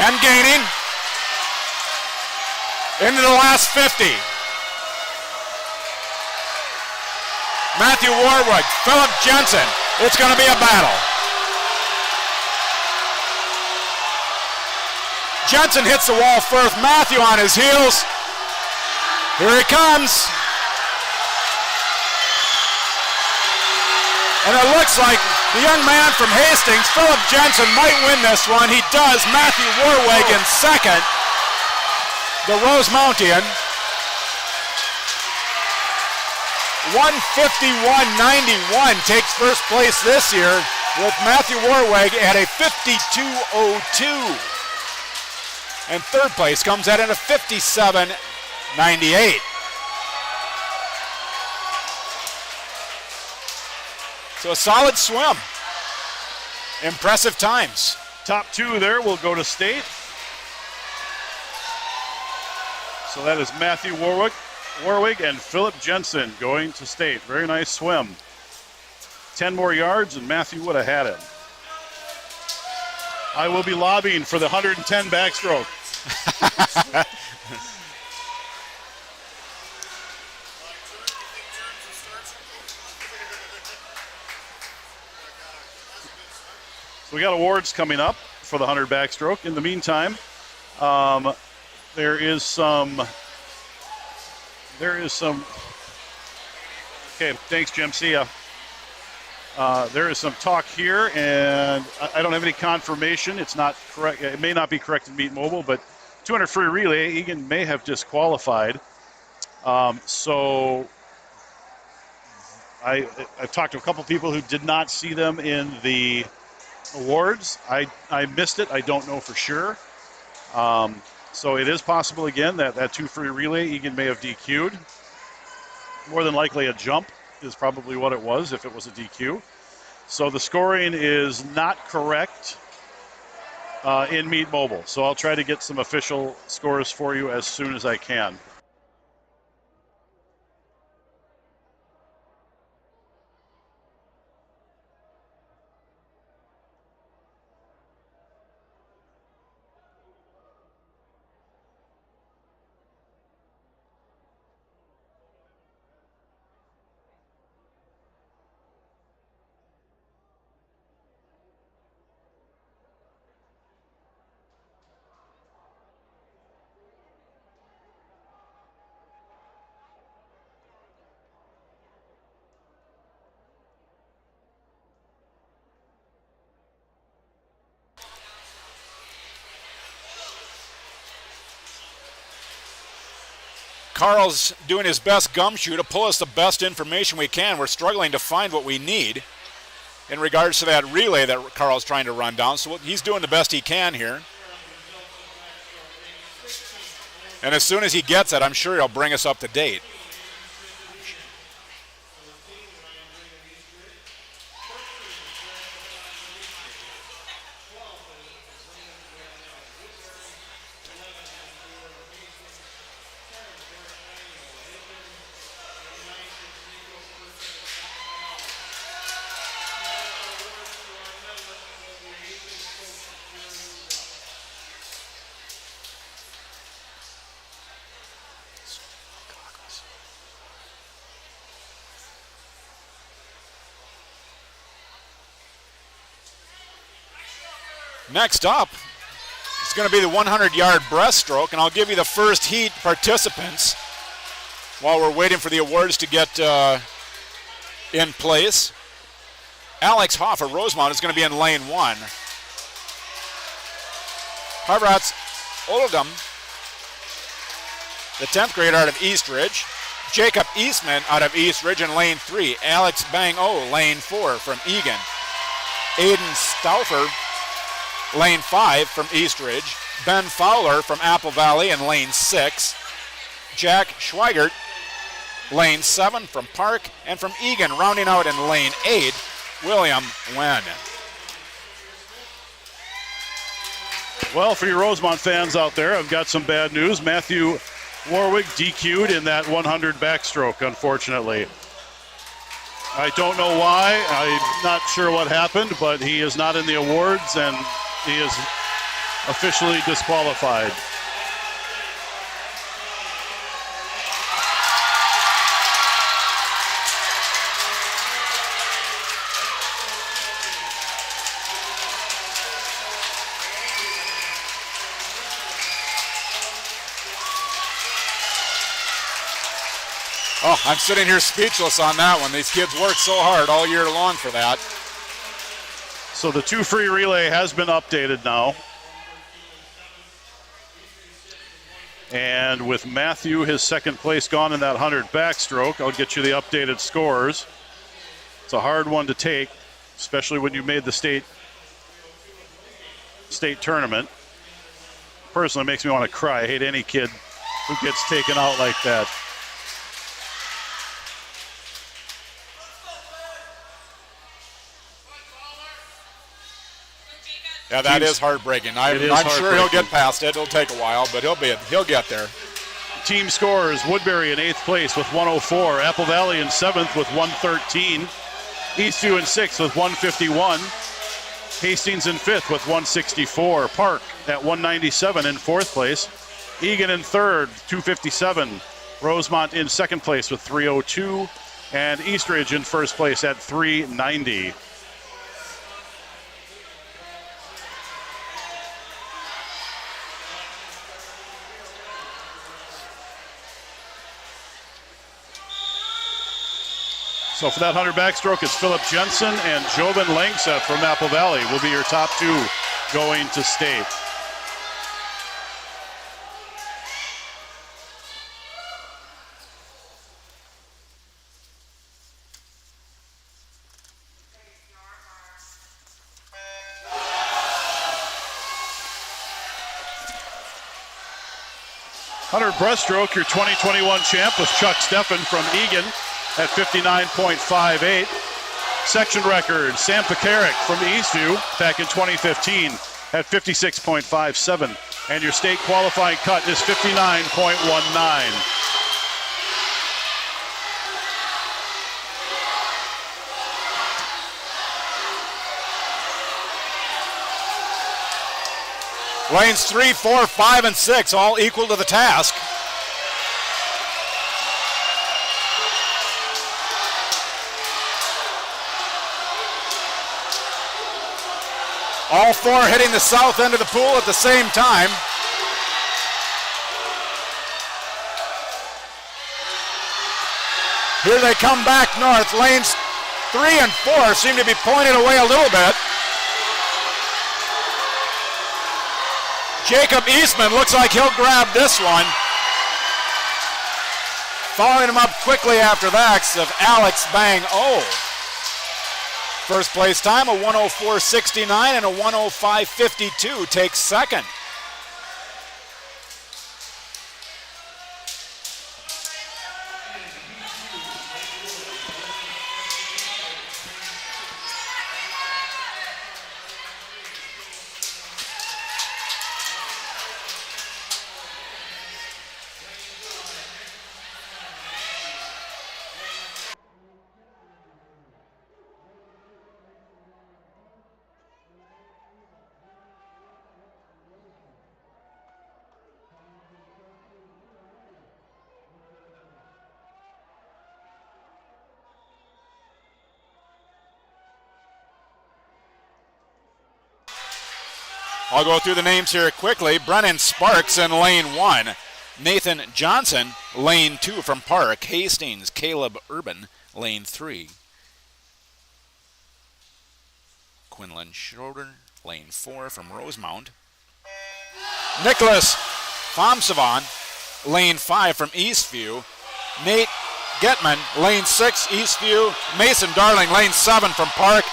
And gaining into the last 50. Matthew Warwick, Philip Jensen. It's going to be a battle. Jensen hits the wall first. Matthew on his heels. Here he comes. And it looks like the young man from Hastings, Philip Jensen, might win this one. He does. Matthew Warwig in second. The Rosemountian. 151.91 takes first place this year with Matthew Warwig at a 52.02. And third place comes out at a 57.98. So a solid swim. Impressive times. Top 2 there will go to state. So that is Matthew Warwick and Philip Jensen going to state. Very nice swim. 10 more yards and Matthew would have had it. I will be lobbying for the 110 backstroke. So we got awards coming up for the 100 backstroke. In the meantime, there is some. Okay, thanks, Jim. See ya. There is some talk here, and I don't have any confirmation. It's not correct. It may not be correct in Meet Mobile, but 200 free relay, Eagan may have disqualified. So I've talked to a couple people who did not see them in the awards. I missed it. I don't know for sure. So it is possible again that 2 free relay Eagan may have DQ'd. More than likely a jump is probably what it was if it was a DQ. So the scoring is not correct in Meet Mobile. So I'll try to get some official scores for you as soon as I can. Carl's doing his best gumshoe to pull us the best information we can. We're struggling to find what we need in regards to that relay that Carl's trying to run down. So he's doing the best he can here. And as soon as he gets it, I'm sure he'll bring us up to date. Next up is going to be the 100-yard breaststroke, and I'll give you the first heat participants while we're waiting for the awards to get in place. Alex Hoff of Rosemount is going to be in lane 1. Harvards Oldham, the 10th grader out of Eastridge. Jacob Eastman out of Eastridge in lane 3. Alex Bang-O, lane 4 from Eagan. Aiden Stauffer, lane 5 from Eastridge. Ben Fowler from Apple Valley in lane 6. Jack Schweigert, lane 7 from Park. And from Eagan, rounding out in lane 8, William Wen. Well, for your Rosemount fans out there, I've got some bad news. Matthew Warwick DQ'd in that 100 backstroke, unfortunately. I don't know why. I'm not sure what happened, but he is not in the awards, and he is officially disqualified. Oh, I'm sitting here speechless on that one. These kids worked so hard all year long for that. So the 2 free relay has been updated now. And with Matthew, his second place gone in that 100 backstroke, I'll get you the updated scores. It's a hard one to take, especially when you made the state tournament. Personally, it makes me want to cry. I hate any kid who gets taken out like that. Yeah, that is heartbreaking. I'm sure he'll get past it. It'll take a while, but he'll get there. Team scores: Woodbury in 8th place with 104, Apple Valley in 7th with 113, Eastview in 6th with 151, Hastings in 5th with 164, Park at 197 in 4th place, Eagan in 3rd, 257, Rosemount in 2nd place with 302, and Eastridge in 1st place at 390. So for that 100 backstroke, it's Philip Jensen and Jobin Langset from Apple Valley will be your top 2 going to state. 100 breaststroke, your 2021 champ was Chuck Steffen from Eagan at 59.58. Section record, Sam Pekarik from Eastview back in 2015 at 56.57. And your state qualifying cut is 59.19. Lanes 3, 4, 5, and 6 all equal to the task. All four hitting the south end of the pool at the same time. Here they come back north. Lanes 3 and 4 seem to be pointed away a little bit. Jacob Eastman looks like he'll grab this one. Following him up quickly after that of Alex Bang-O. First place time, a 104.69 and a 105.52 takes second. I'll go through the names here quickly. Brennan Sparks in lane 1. Nathan Johnson, lane 2 from Park. Hastings, Caleb Urban, lane 3. Quinlan Schroeder, lane 4 from Rosemount. Nicholas Fomsavan, lane 5 from Eastview. Nate Getman, lane 6, Eastview. Mason Darling, lane 7 from Park.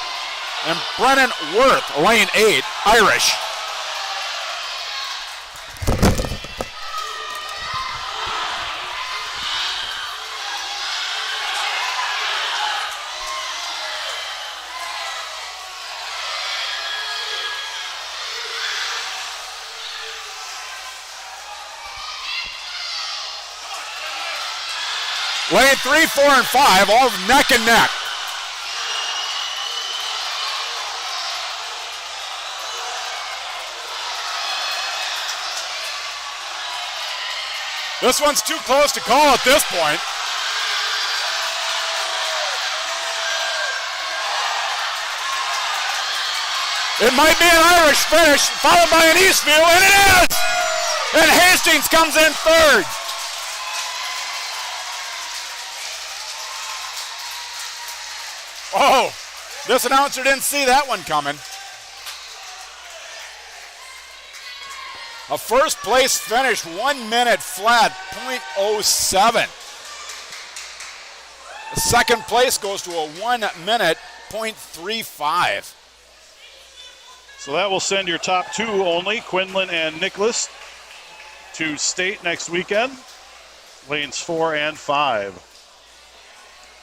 And Brennan Worth, lane 8, Irish. Lane 3, 4, and 5, all neck and neck. This one's too close to call at this point. It might be an Irish finish, followed by an Eastview, and it is! And Hastings comes in third. Oh, this announcer didn't see that one coming. A first place finish, 1 minute flat, .07. The second place goes to a 1 minute, .35. So that will send your top two only, Quinlan and Nicholas, to state next weekend, lanes 4 and 5.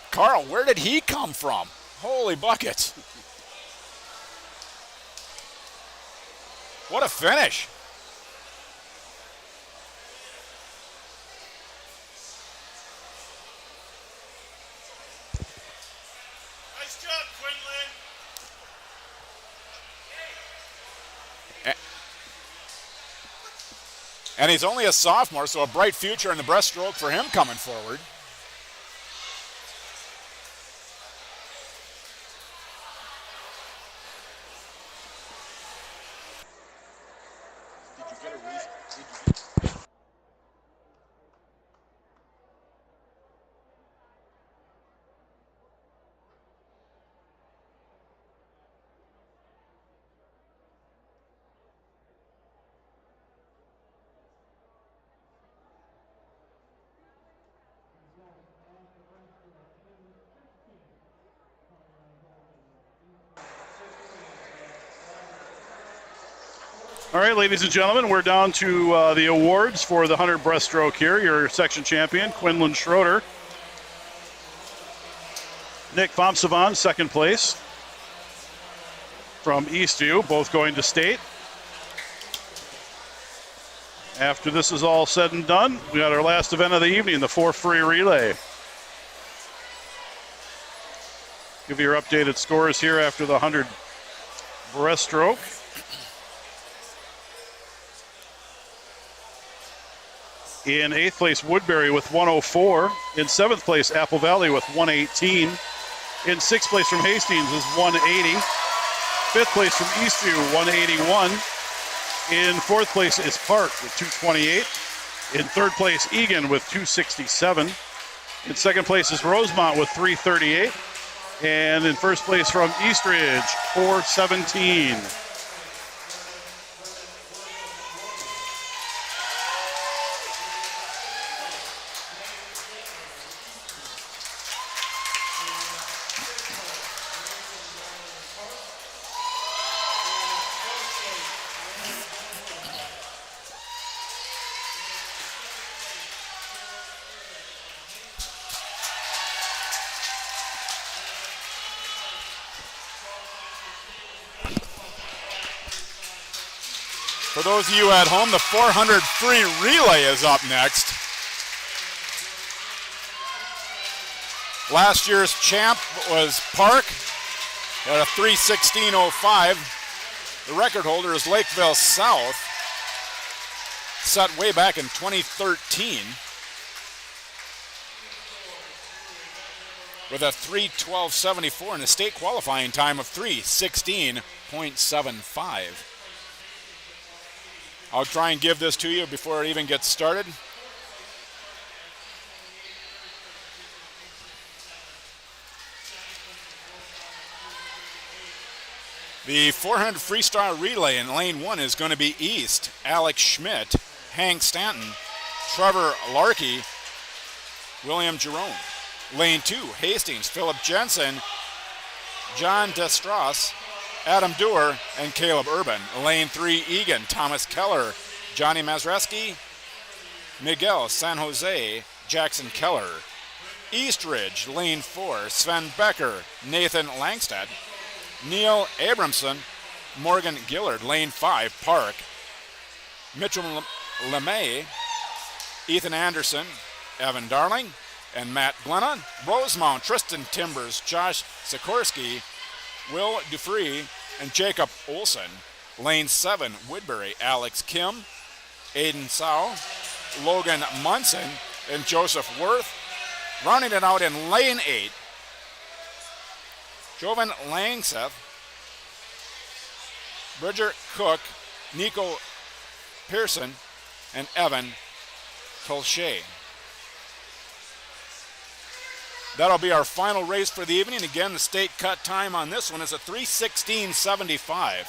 Carl, where did he come from? Holy buckets. What a finish. Nice job, Quinlan. And he's only a sophomore, so a bright future in the breaststroke for him coming forward. All right, ladies and gentlemen, we're down to the awards for the 100 breaststroke here. Your section champion, Quinlan Schroeder. Nick Fomsavan, second place from Eastview, both going to state. After this is all said and done, we got our last event of the evening, the 4 free relay. Give you your updated scores here after the 100 breaststroke. In 8th place, Woodbury with 104. In 7th place, Apple Valley with 118. In 6th place from Hastings is 180. 5th place from Eastview, 181. In 4th place is Park with 228. In 3rd place, Eagan with 267. In 2nd place is Rosemount with 338. And in 1st place from Eastridge, 417. For those of you at home, the 400 free relay is up next. Last year's champ was Park at a 3:16.05. The record holder is Lakeville South, set way back in 2013 with a 3:12.74 and a state qualifying time of 3:16.75. I'll try and give this to you before it even gets started. The 400 freestyle relay in lane 1 is going to be East, Alex Schmidt, Hank Stanton, Trevor Larkey, William Jerome. Lane 2, Hastings, Philip Jensen, John Destras, Adam Dewar, and Caleb Urban. Lane 3, Eagan, Thomas Keller, Johnny Mazreski, Miguel San Jose, Jackson Keller. Eastridge, Lane 4, Sven Becker, Nathan Langstad, Neil Abramson, Morgan Gillard. Lane 5, Park, Mitchell LeMay, Ethan Anderson, Evan Darling, and Matt Glennon. Rosemount, Tristan Timbers, Josh Sikorsky, Will Dufree, and Jacob Olson. Lane 7, Woodbury, Alex Kim, Aiden Sau, Logan Munson, and Joseph Worth. Rounding it out in lane 8, Jovan Langseth, Bridger Cook, Nico Pearson, and Evan Colche. That'll be our final race for the evening. Again, the state cut time on this one is a 3:16.75.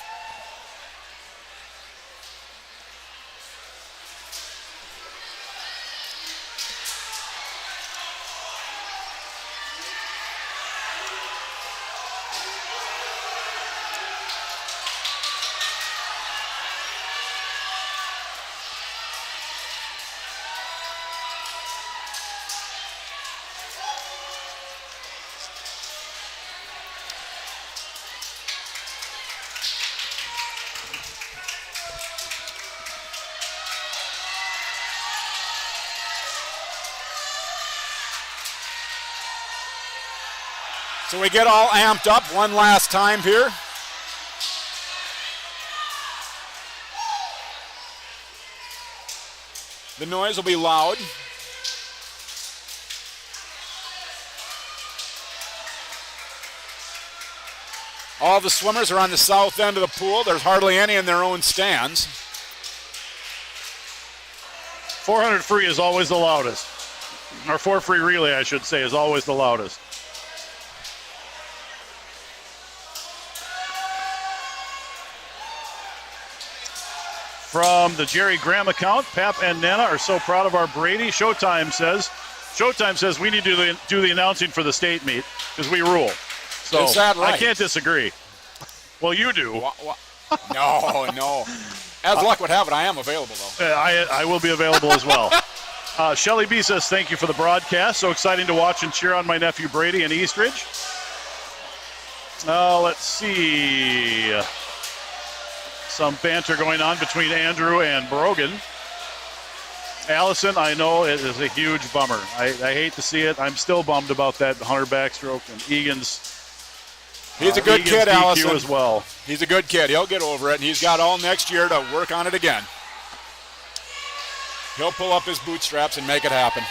So we get all amped up one last time here. The noise will be loud. All the swimmers are on the south end of the pool. There's hardly any in their own stands. 400 free is always the loudest. Or 4 free relay, I should say, is always the loudest. From the Jerry Graham account, Pap and Nana are so proud of our Brady. Showtime says we need to do the announcing for the state meet because we rule. So is that right? I can't disagree. Well, you do. No. As luck would have it, I am available, though. I will be available as well. Shelly B says, thank you for the broadcast. So exciting to watch and cheer on my nephew Brady in Eastridge. Let's see. Some banter going on between Andrew and Brogan. Allison, I know it is a huge bummer. I hate to see it. I'm still bummed about that Hunter backstroke and Egan's. He's a good Egan's kid, DQ Allison. as well. He's a good kid. He'll get over it, and he's got all next year to work on it again. He'll pull up his bootstraps and make it happen.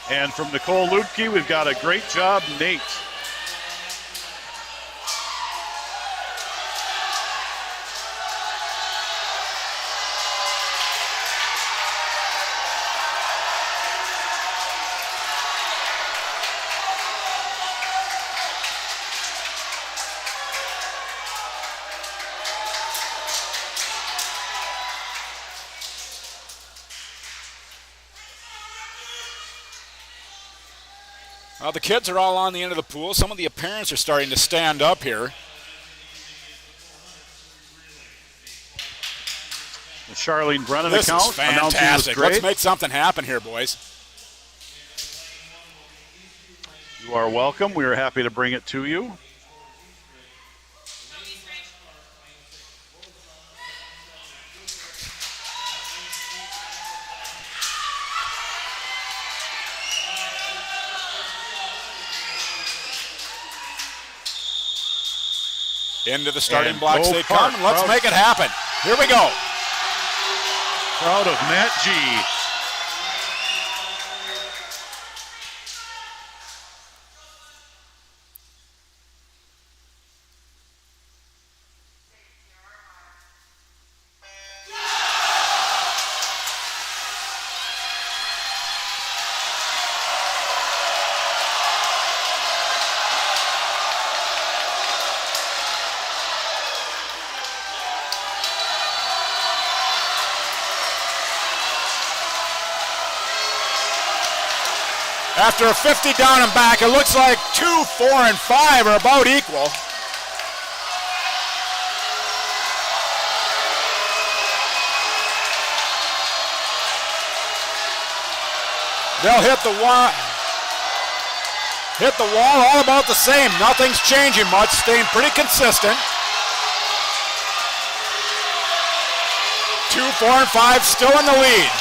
And from Nicole Lubke, we've got a great job, Nate. Well, the kids are all on the end of the pool. Some of the parents are starting to stand up here. The Charlene Brennan This account is fantastic. great. Let's make something happen here, boys. You are welcome. We are happy to bring it to you. Into the starting And blocks go they Park. come, and let's Proud- make it happen. Here we go. Proud of Matt G. After a 50 down and back, it looks like 2, 4, and 5 are about equal. They'll hit the wall. Hit the wall all about the same. Nothing's changing much, staying pretty consistent. 2, 4, and 5 still in the lead.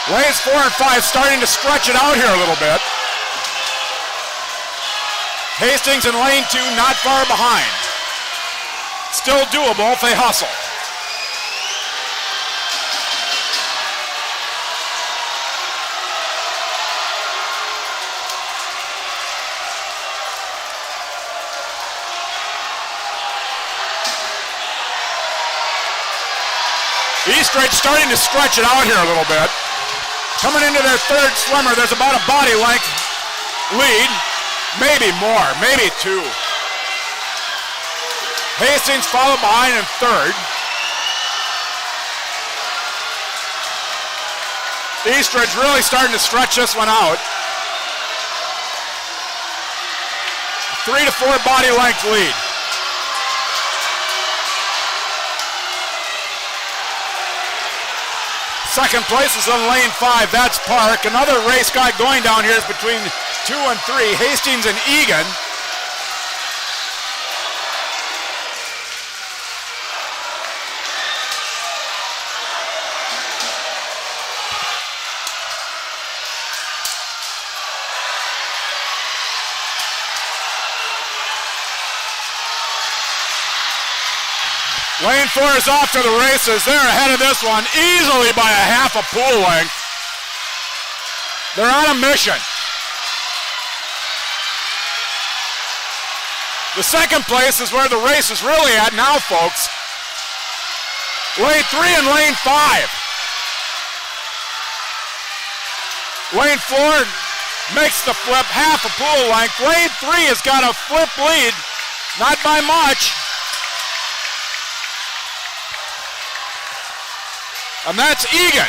Lanes 4 and 5 starting to stretch it out here a little bit. Hastings in lane 2 not far behind. Still doable if they hustle. Eastridge starting to stretch it out here a little bit. Coming into their third swimmer, there's about a body length lead. Maybe more, maybe 2. Hastings followed behind in third. Eastridge really starting to stretch this one out. 3 to 4 body length lead. Second place is in lane 5, that's Park. Another race got going down here is between 2 and 3, Hastings and Eagan. Lane 4 is off to the races. They're ahead of this one easily by a half a pool length. They're on a mission. The second place is where the race is really at now, folks. Lane 3 and lane 5. Lane 4 makes the flip half a pool length. Lane 3 has got a flip lead, not by much. And that's Eagan.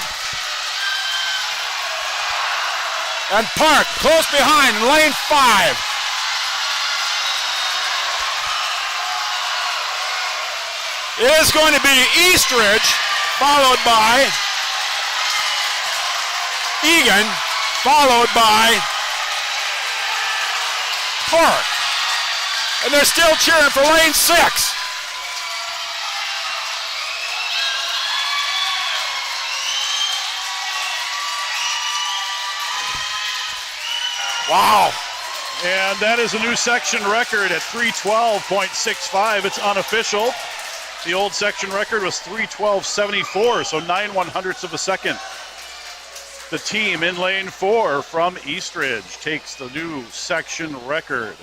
And Park close behind lane 5. It is going to be Eastridge, followed by Eagan, followed by Park. And they're still cheering for lane 6. Wow. And that is a new section record at 312.65. It's unofficial. The old section record was 312.74, so 9/100ths of a second. The team in lane 4 from Eastridge takes the new section record.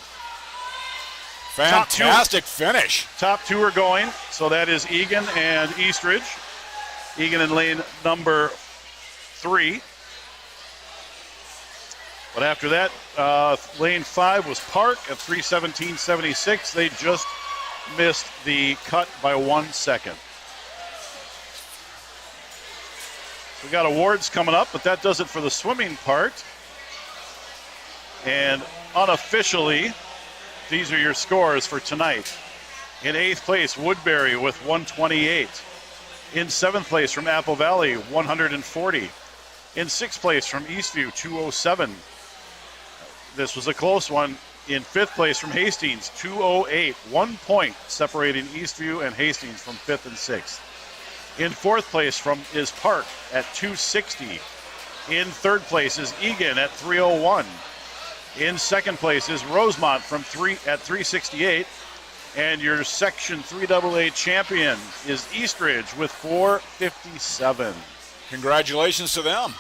Fantastic finish. Top 2 are going, so that is Eagan and Eastridge. Eagan in lane number 3. But after that, lane 5 was Park at 317.76. They just missed the cut by 1 second. We got awards coming up, but that does it for the swimming part. And unofficially, these are your scores for tonight. In 8th place, Woodbury with 128. In 7th place from Apple Valley, 140. In 6th place from Eastview, 207. This was a close one. In 5th place from Hastings, 208. 1 point separating Eastview and Hastings from 5th and 6th. In 4th place is Park at 260. In 3rd place is Eagan at 301. In 2nd place is Rosemount at 368. And your Section 3AA champion is Eastridge with 457. Congratulations to them.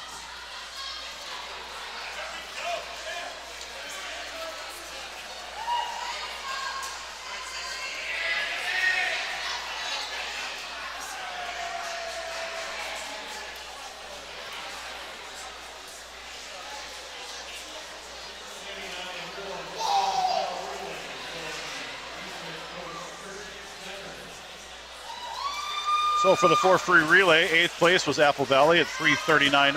So for the 4-free relay, 8th place was Apple Valley at 339.03.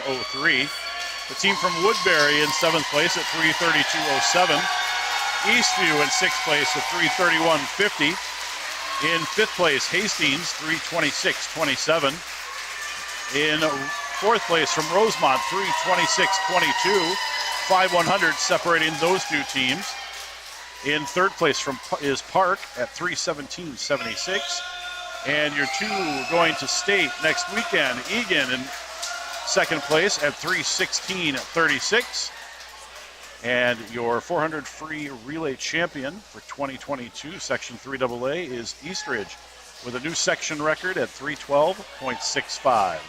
The team from Woodbury in 7th place at 332.07. Eastview in 6th place at 331.50. In 5th place, Hastings, 326.27. In 4th place from Rosemount, 326.22. 5/100 separating those two teams. In 3rd place is Park at 317.76. And your 2 going to state next weekend, Eagan in 2nd place at 316.36. And your 400 free relay champion for 2022, Section 3AA, is Eastridge with a new section record at 312.65.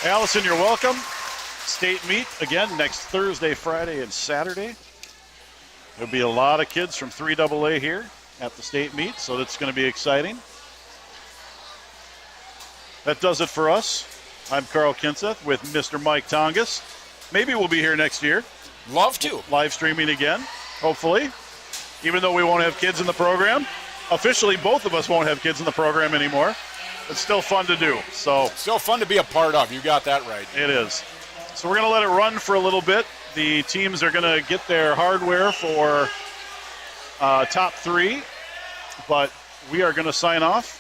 Allison, you're welcome. State meet again next Thursday, Friday, and Saturday. There'll be a lot of kids from 3AA here at the state meet, so that's going to be exciting. That does it for us. I'm Carl Kinseth with Mr. Mike Tongas. Maybe we'll be here next year. Love to. Live streaming again, hopefully. Even though we won't have kids in the program. Officially, both of us won't have kids in the program anymore. It's still fun to do. So Still fun to be a part of. You got that right. it is. So we're going to let it run for a little bit. The teams are going to get their hardware for top three. But we are going to sign off.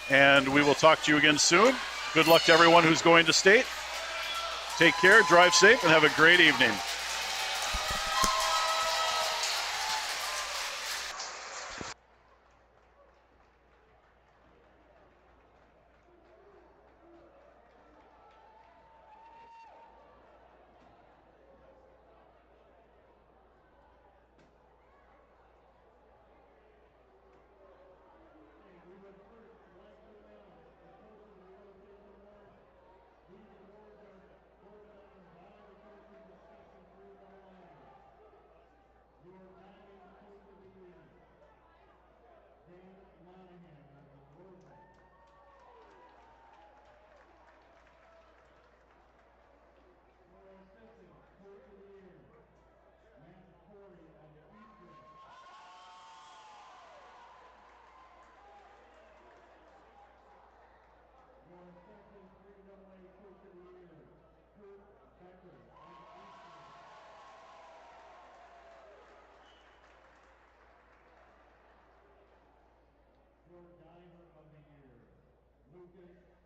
And we will talk to you again soon. Good luck to everyone who's going to state. Take care, drive safe, and have a great evening. Diver of the Year, Lucas